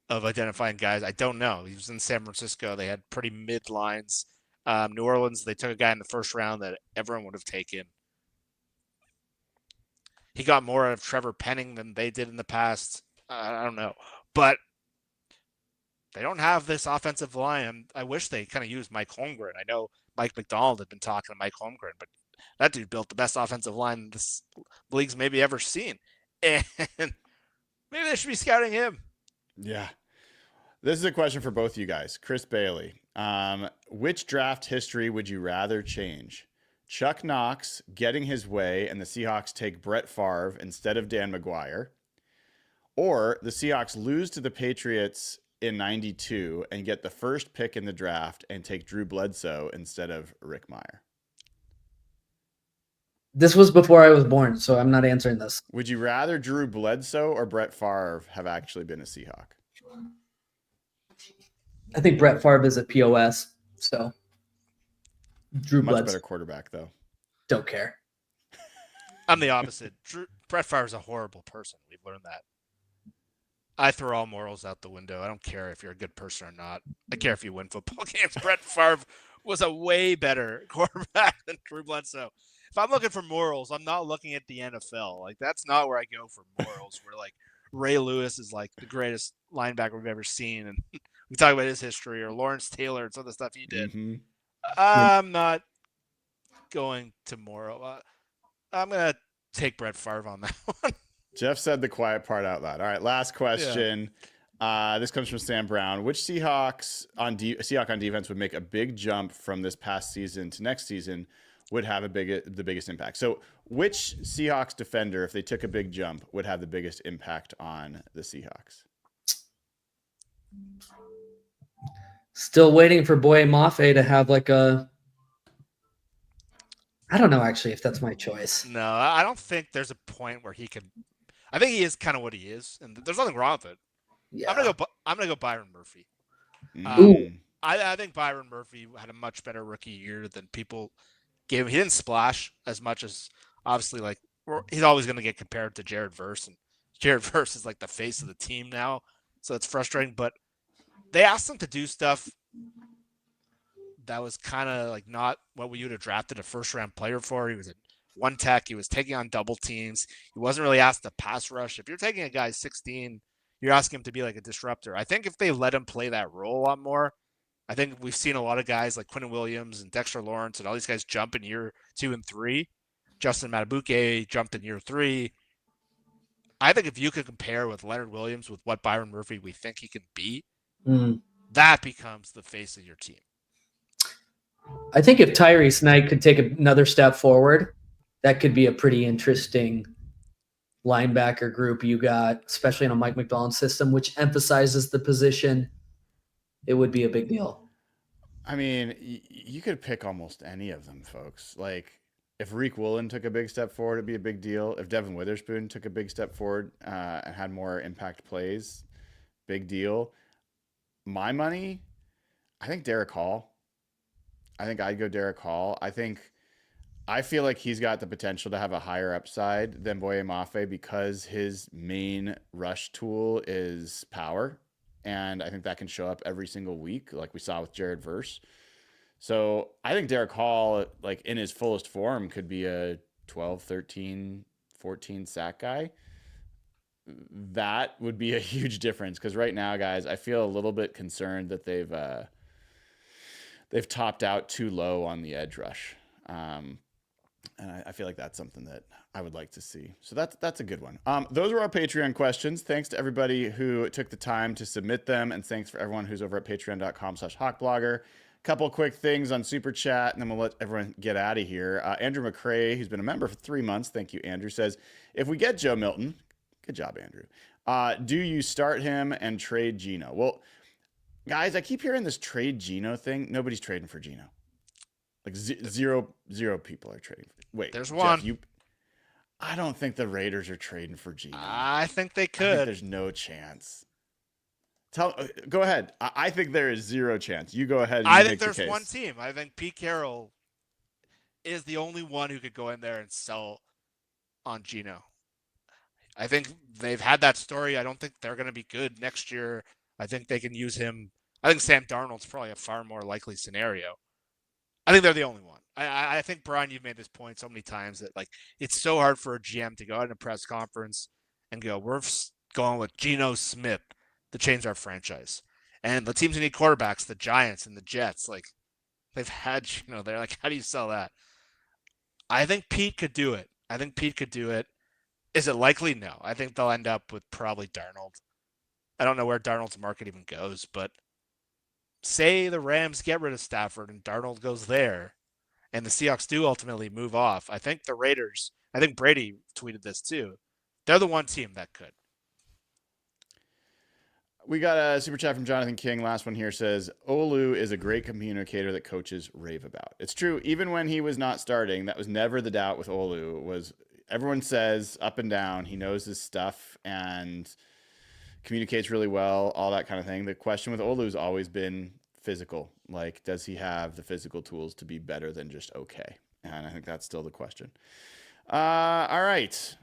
of identifying guys. I don't know. He was in San Francisco. They had pretty mid lines. New Orleans, they took a guy in the first round that everyone would have taken. He got more out of Trevor Penning than they did in the past. I don't know. But they don't have this offensive line. I wish they kind of used Mike Holmgren. I know Mike McDonald had been talking to Mike Holmgren, but that dude built the best offensive line this league's maybe ever seen. And maybe they should be scouting him. Yeah. This is a question for both you guys. Chris Bailey. Which draft history would you rather change? Chuck Knox getting his way and the Seahawks take Brett Favre instead of Dan McGuire, or the Seahawks lose to the Patriots in 92 and get the first pick in the draft and take Drew Bledsoe instead of Rick Meyer? This was before I was born, so I'm not answering this. Would you rather Drew Bledsoe or Brett Favre have actually been a Seahawk? I think Brett Favre is a POS, so Drew Much Bledsoe. better quarterback, though. Don't care. I'm the opposite. Brett Favre is a horrible person. We've learned that. I throw all morals out the window. I don't care if you're a good person or not. I care if you win football games. Brett Favre was a way better quarterback than Drew Bledsoe. If I'm looking for morals, I'm not looking at the NFL. Like, that's not where I go for morals. Where like Ray Lewis is like the greatest linebacker we've ever seen, and we talk about his history, or Lawrence Taylor and some of the stuff he did. Mm-hmm. I'm not going to moral. I'm gonna take Brett Favre on that one. Jeff said the quiet part out loud. All right, last question. This comes from Sam Brown. Which Seahawk on defense would make a big jump from this past season to next season? Would have the biggest impact. So, which Seahawks defender, if they took a big jump, would have the biggest impact on the Seahawks? Still waiting for Boye Mafe to have like a. I don't know actually if that's my choice. No, I don't think there's a point where he can. I think he is kind of what he is, and there's nothing wrong with it. Yeah. I'm gonna go Byron Murphy. I think Byron Murphy had a much better rookie year than people gave him. He didn't splash as much as obviously like he's always going to get compared to Jared Verse, and Jared Verse is like the face of the team now, so it's frustrating. But they asked him to do stuff that was kind of like not what we would have drafted a first-round player for. He was at one tech. He was taking on double teams. He wasn't really asked to pass rush. If you're taking a guy 16, you're asking him to be like a disruptor. I think if they let him play that role a lot more, I think we've seen a lot of guys like Quinnen Williams and Dexter Lawrence and all these guys jump in year 2 and 3. Justin Matabuke jumped in year 3. I think if you could compare with Leonard Williams with what Byron Murphy we think he can be, that becomes the face of your team. I think if Tyrese Knight could take another step forward, that could be a pretty interesting linebacker group you got, especially in a Mike McDonald system, which emphasizes the position. It would be a big deal. I mean, you could pick almost any of them, folks. Like, if Reek Woolen took a big step forward, it'd be a big deal. If Devin Witherspoon took a big step forward and had more impact plays, big deal. My money, I think Derek Hall. I think I'd go Derek Hall. I feel like he's got the potential to have a higher upside than Boye Mafe because his main rush tool is power. And I think that can show up every single week, like we saw with Jared Verse. So I think Derek Hall, like in his fullest form, could be a 12, 13, 14 sack guy. That would be a huge difference because right now, guys, I feel a little bit concerned that they've topped out too low on the edge rush. And I feel like that's something that I would like to see. So that's a good one. Those were our Patreon questions. Thanks to everybody who took the time to submit them. And thanks for everyone who's over at patreon.com/hawkblogger. Couple quick things on Super Chat, and then we'll let everyone get out of here. Andrew McCrae, who's been a member for 3 months, thank you, Andrew, says, if we get Joe Milton, good job, Andrew, do you start him and trade Geno? Well, guys, I keep hearing this trade Geno thing. Nobody's trading for Geno. Like zero people are trading. Wait, there's one. Jeff, I don't think the Raiders are trading for Geno. I think they could. I think there's no chance. Go ahead. I think there is zero chance. You go ahead. And I think there's one team. I think Pete Carroll is the only one who could go in there and sell on Geno. I think they've had that story. I don't think they're going to be good next year. I think they can use him. I think Sam Darnold's probably a far more likely scenario. I think they're the only one. I think, Brian, you've made this point so many times that like it's so hard for a GM to go out in a press conference and go, we're going with Geno Smith to change our franchise. And the teams who need quarterbacks, the Giants and the Jets, like they've had Geno there. Like, how do you sell that? I think Pete could do it. Is it likely? No. I think they'll end up with probably Darnold. I don't know where Darnold's market even goes, but say the Rams get rid of Stafford and Darnold goes there and the Seahawks do ultimately move off. I think the Raiders, I think Brady tweeted this too. They're the one team that could. We got a super chat from Jonathan King. Last one here says, Olu is a great communicator that coaches rave about. It's true. Even when he was not starting, that was never the doubt with Olu. Was everyone says up and down, he knows his stuff and communicates really well, all that kind of thing. The question with Olu has always been physical. Like, does he have the physical tools to be better than just okay? And I think that's still the question. All right.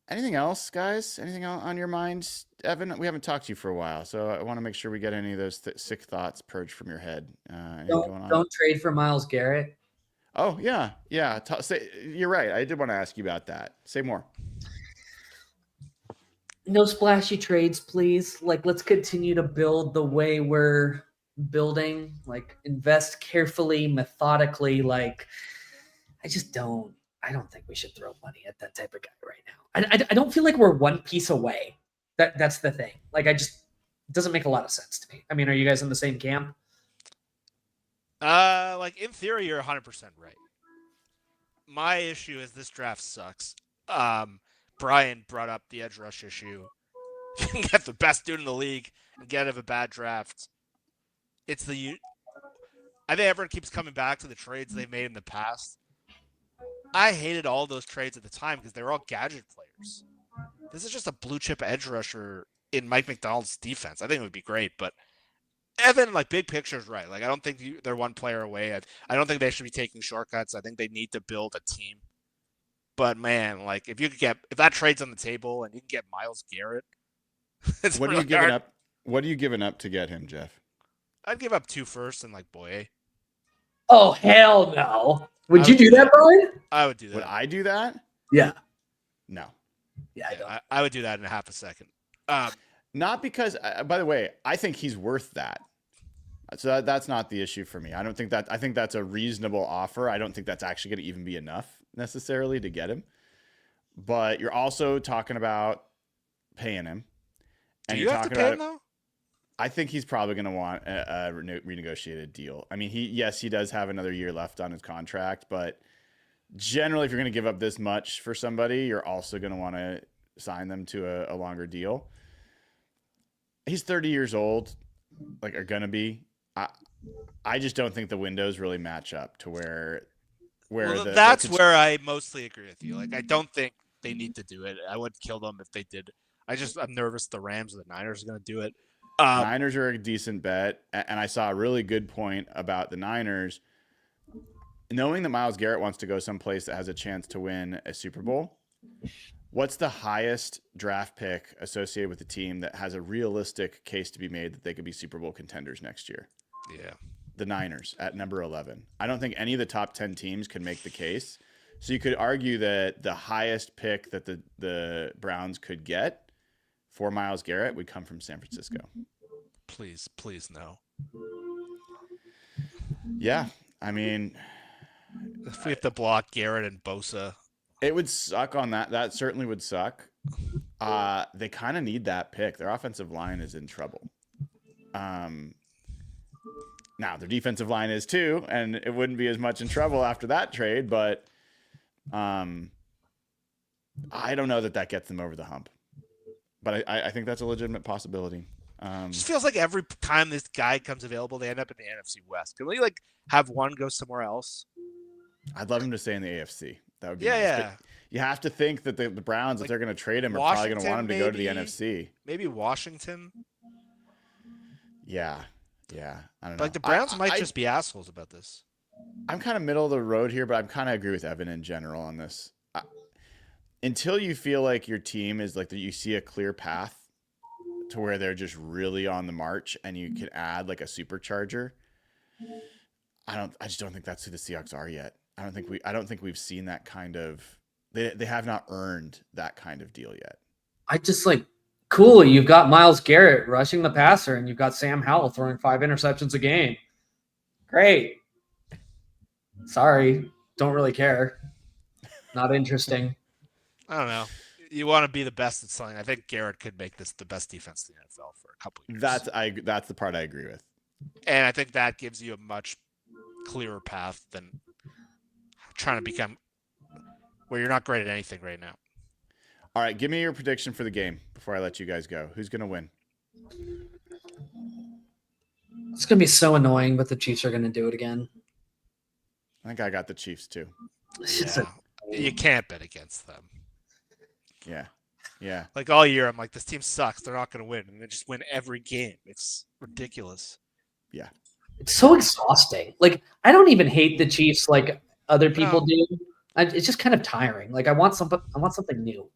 Anything else, guys? Anything on your mind, Evan? We haven't talked to you for a while, so I want to make sure we get any of those sick thoughts purged from your head. Anything going on? Don't trade for Myles Garrett. Oh yeah. You're right. I did want to ask you about that. Say more. No splashy trades, please. Like, let's continue to build the way we're building. Like, invest carefully, methodically. Like, I don't think we should throw money at that type of guy right now. I don't feel like we're one piece away. That's the thing. Like, it doesn't make a lot of sense to me. I mean, are you guys in the same camp? Like in theory, you're 100% right. My issue is this draft sucks. Brian brought up the edge rush issue. You can get the best dude in the league and get out of a bad draft. I think everyone keeps coming back to the trades they've made in the past. I hated all those trades at the time because they were all gadget players. This is just a blue chip edge rusher in Mike McDonald's defense. I think it would be great, but Evan, like, big picture is right. Like, I don't think they're one player away. I don't think they should be taking shortcuts. I think they need to build a team. But man, like, if that trade's on the table and you can get Myles Garrett, what are you giving up? What are you giving up to get him, Jeff? I'd give up 2 firsts and like Boye. Oh hell no! Would you do that, Brian? I would do that. Would I do that? Yeah. No. Yeah, I don't. I would do that in a half a second. Not because, by the way, I think he's worth that. So that's not the issue for me. I think that's a reasonable offer. I don't think that's actually going to even be enough necessarily to get him. But you're also talking about paying him. And you're talking about him, though? I think he's probably going to want a renegotiated deal. I mean, he does have another year left on his contract, but generally, if you're going to give up this much for somebody, you're also going to want to sign them to a longer deal. He's 30 years old, like, are going to be. I just don't think the windows really match up to where that's where I mostly agree with you. Like, I don't think they need to do it. I would kill them if they did. I'm nervous the Rams or the Niners are going to do it. Niners are a decent bet, and I saw a really good point about the Niners. Knowing that Myles Garrett wants to go someplace that has a chance to win a Super Bowl, what's the highest draft pick associated with the team that has a realistic case to be made that they could be Super Bowl contenders next year? Yeah. The Niners at number 11. I don't think any of the top 10 teams can make the case. So you could argue that the highest pick that the Browns could get for Myles Garrett would come from San Francisco. Please no. Yeah, I mean, if we have to block Garrett and Bosa, it would suck on that. That certainly would suck. They kind of need that pick. Their offensive line is in trouble. Now their defensive line is too, and it wouldn't be as much in trouble after that trade. But I don't know that gets them over the hump. But I think that's a legitimate possibility. It just feels like every time this guy comes available, they end up in the NFC West. Can we like have one go somewhere else? I'd love him to stay in the AFC. That would be nice. Yeah. But you have to think that the Browns, if they're going to trade him, are probably going to want him to go to the NFC. Maybe Washington. Yeah. I don't know. Like the Browns might just be assholes about this. I'm kind of middle of the road here, but I'm kind of agree with Evan in general on this. Until you feel like your team is like that, you see a clear path to where they're just really on the march, and you can add like a supercharger. I just don't think that's who the Seahawks are yet. I don't think we've seen that kind of. They have not earned that kind of deal yet. I just like cool. You've got Myles Garrett rushing the passer, and you've got Sam Howell throwing 5 interceptions a game. Great. Sorry, don't really care. Not interesting. I don't know. You want to be the best at something. I think Garrett could make this the best defense in the NFL for a couple of years. That's the part I agree with. And I think that gives you a much clearer path than trying to become where you're not great at anything right now. All right, give me your prediction for the game before I let you guys go. Who's going to win? It's going to be so annoying, but the Chiefs are going to do it again. I think I got the Chiefs too. You can't bet against them. Yeah. Like all year, I'm like, this team sucks. They're not going to win. And they just win every game. It's ridiculous. Yeah. It's so exhausting. Like, I don't even hate the Chiefs like other people do. It's just kind of tiring. Like, I want something new.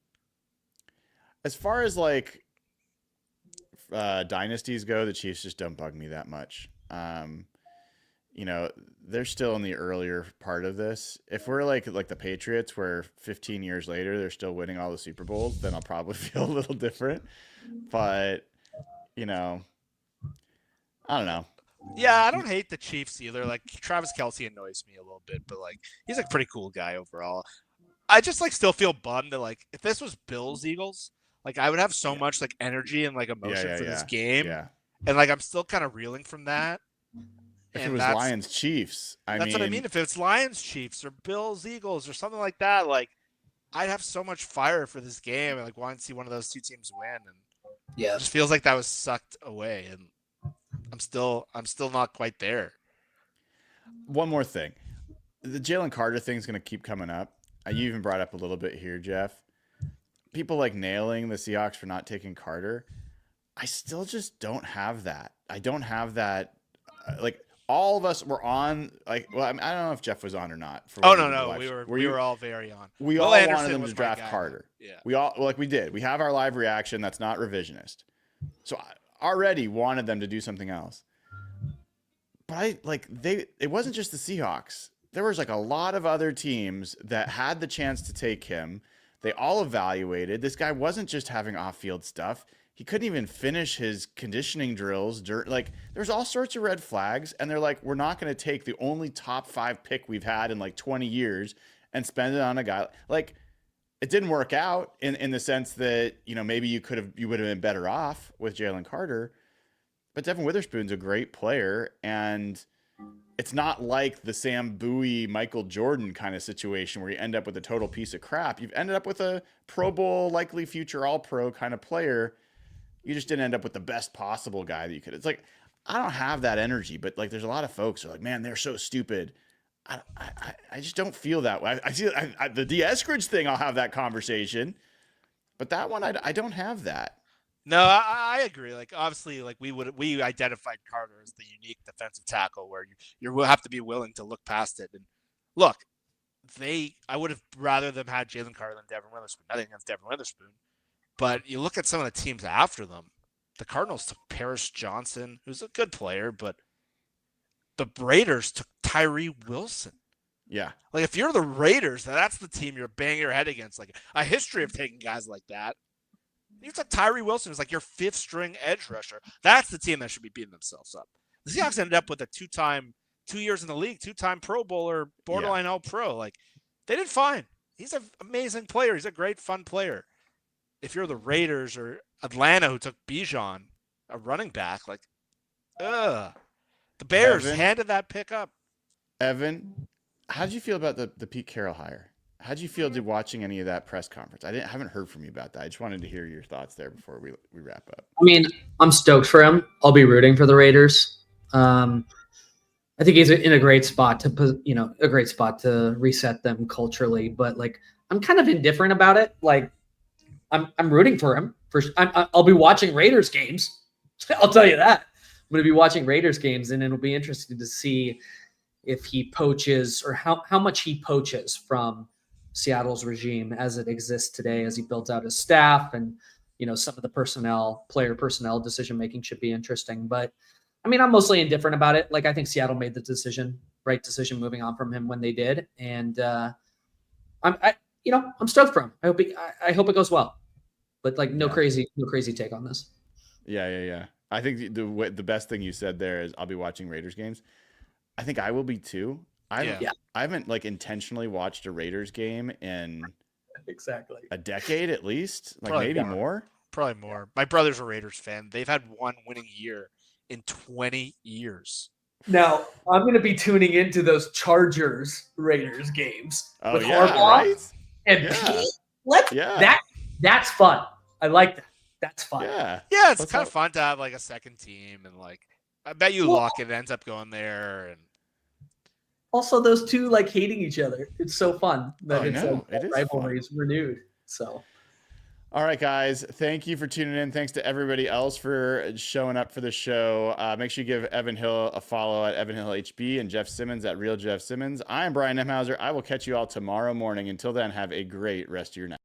as far as like dynasties go, the Chiefs just don't bug me that much. You know, they're still in the earlier part of this. If we're like the Patriots, where 15 years later they're still winning all the Super Bowls, then I'll probably feel a little different. But you know, I don't know. Yeah, I don't hate the Chiefs either. Like Travis Kelce annoys me a little bit, but like he's a pretty cool guy overall. I just like still feel bummed that like if this was Bills Eagles, like I would have so much like energy and like emotion for this game, Yeah. and like I'm still kind of reeling from that. If And it was Lions Chiefs, that's what I mean. If it's Lions Chiefs or Bills Eagles or something like that, like I'd have so much fire for this game and like want to see one of those two teams win. And Yeah. it just feels like that was sucked away, and I'm still not quite there. One more thing, the Jalen Carter thing is going to keep coming up. You even brought up a little bit here, Jeff. People like nailing the Seahawks for not taking Carter. I still just don't have that. I don't have that. Like all of us were on. Like, well, I don't know if Jeff was on or not. Oh no, we were all very on. We all wanted them to draft Carter. Yeah, we did. We have our live reaction. That's not revisionist. So I already wanted them to do something else. But it wasn't just the Seahawks. There was like a lot of other teams that had the chance to take him. They all evaluated. This guy wasn't just having off-field stuff. He couldn't even finish his conditioning drills. There's all sorts of red flags, and they're like, we're not going to take the only top 5 pick we've had in like 20 years and spend it on a guy. Like, it didn't work out in the sense that, you know, maybe you would have been better off with Jalen Carter. But Devin Witherspoon's a great player, and it's not like the Sam Bowie, Michael Jordan kind of situation where you end up with a total piece of crap. You've ended up with a Pro Bowl, likely future All-Pro kind of player. You just didn't end up with the best possible guy that you could. It's like, I don't have that energy, but like there's a lot of folks who are like, man, they're so stupid. I just don't feel that way. I see the D. Eskridge thing, I'll have that conversation. But that one, I don't have that. No, I agree. Like obviously, like we identified Carter as the unique defensive tackle where you will have to be willing to look past it. And look, I would have rather them had Jalen Carter than Devin Witherspoon. Nothing against Devin Witherspoon, but you look at some of the teams after them. The Cardinals took Paris Johnson, who's a good player, but the Raiders took Tyree Wilson. Yeah, like if you're the Raiders, that's the team you're banging your head against. Like a history of taking guys like that. You took Tyree Wilson, who's like your 5th string edge rusher. That's the team that should be beating themselves up. The Seahawks ended up with a 2 years in the league, 2-time Pro Bowler, borderline All-Pro. Like, they did fine. He's an amazing player. He's a great, fun player. If you're the Raiders or Atlanta, who took Bijan, a running back, like, the Bears handed that pick up. Evan, how did you feel about the Pete Carroll hire? How did you feel watching any of that press conference? I haven't heard from you about that. I just wanted to hear your thoughts there before we wrap up. I mean, I'm stoked for him. I'll be rooting for the Raiders. I think he's in a great spot to reset them culturally. But like, I'm kind of indifferent about it. Like, I'm rooting for him. I'll be watching Raiders games. I'll tell you that. I'm going to be watching Raiders games, and it'll be interesting to see if he poaches or how much he poaches from Seattle's regime as it exists today, as he built out his staff, and some of the player personnel decision making should be interesting. But I mean, I'm mostly indifferent about it. Like, I think Seattle made the right decision moving on from him when they did, and I'm stoked for him. I hope it goes well, but like no crazy take on this. Yeah. I think the best thing you said there is I'll be watching Raiders games. I think I will be too. I haven't like intentionally watched a Raiders game in exactly a decade at least, like Probably maybe more. Probably more. My brother's a Raiders fan. They've had one winning year in 20 years. Now I'm going to be tuning into those Chargers Raiders games with Harbaugh right? and Pete. That's fun. I like that. That's fun. Yeah, it's kind of fun to have like a second team, and like I bet you Lockett ends up going there. And also, those two like hating each other. It's so fun that it is rivalries renewed. So, all right, guys, thank you for tuning in. Thanks to everybody else for showing up for the show. Make sure you give Evan Hill a follow at Evan Hill HB and Jeff Simmons at Real Jeff Simmons. I'm Brian Nemhauser. I will catch you all tomorrow morning. Until then, have a great rest of your night.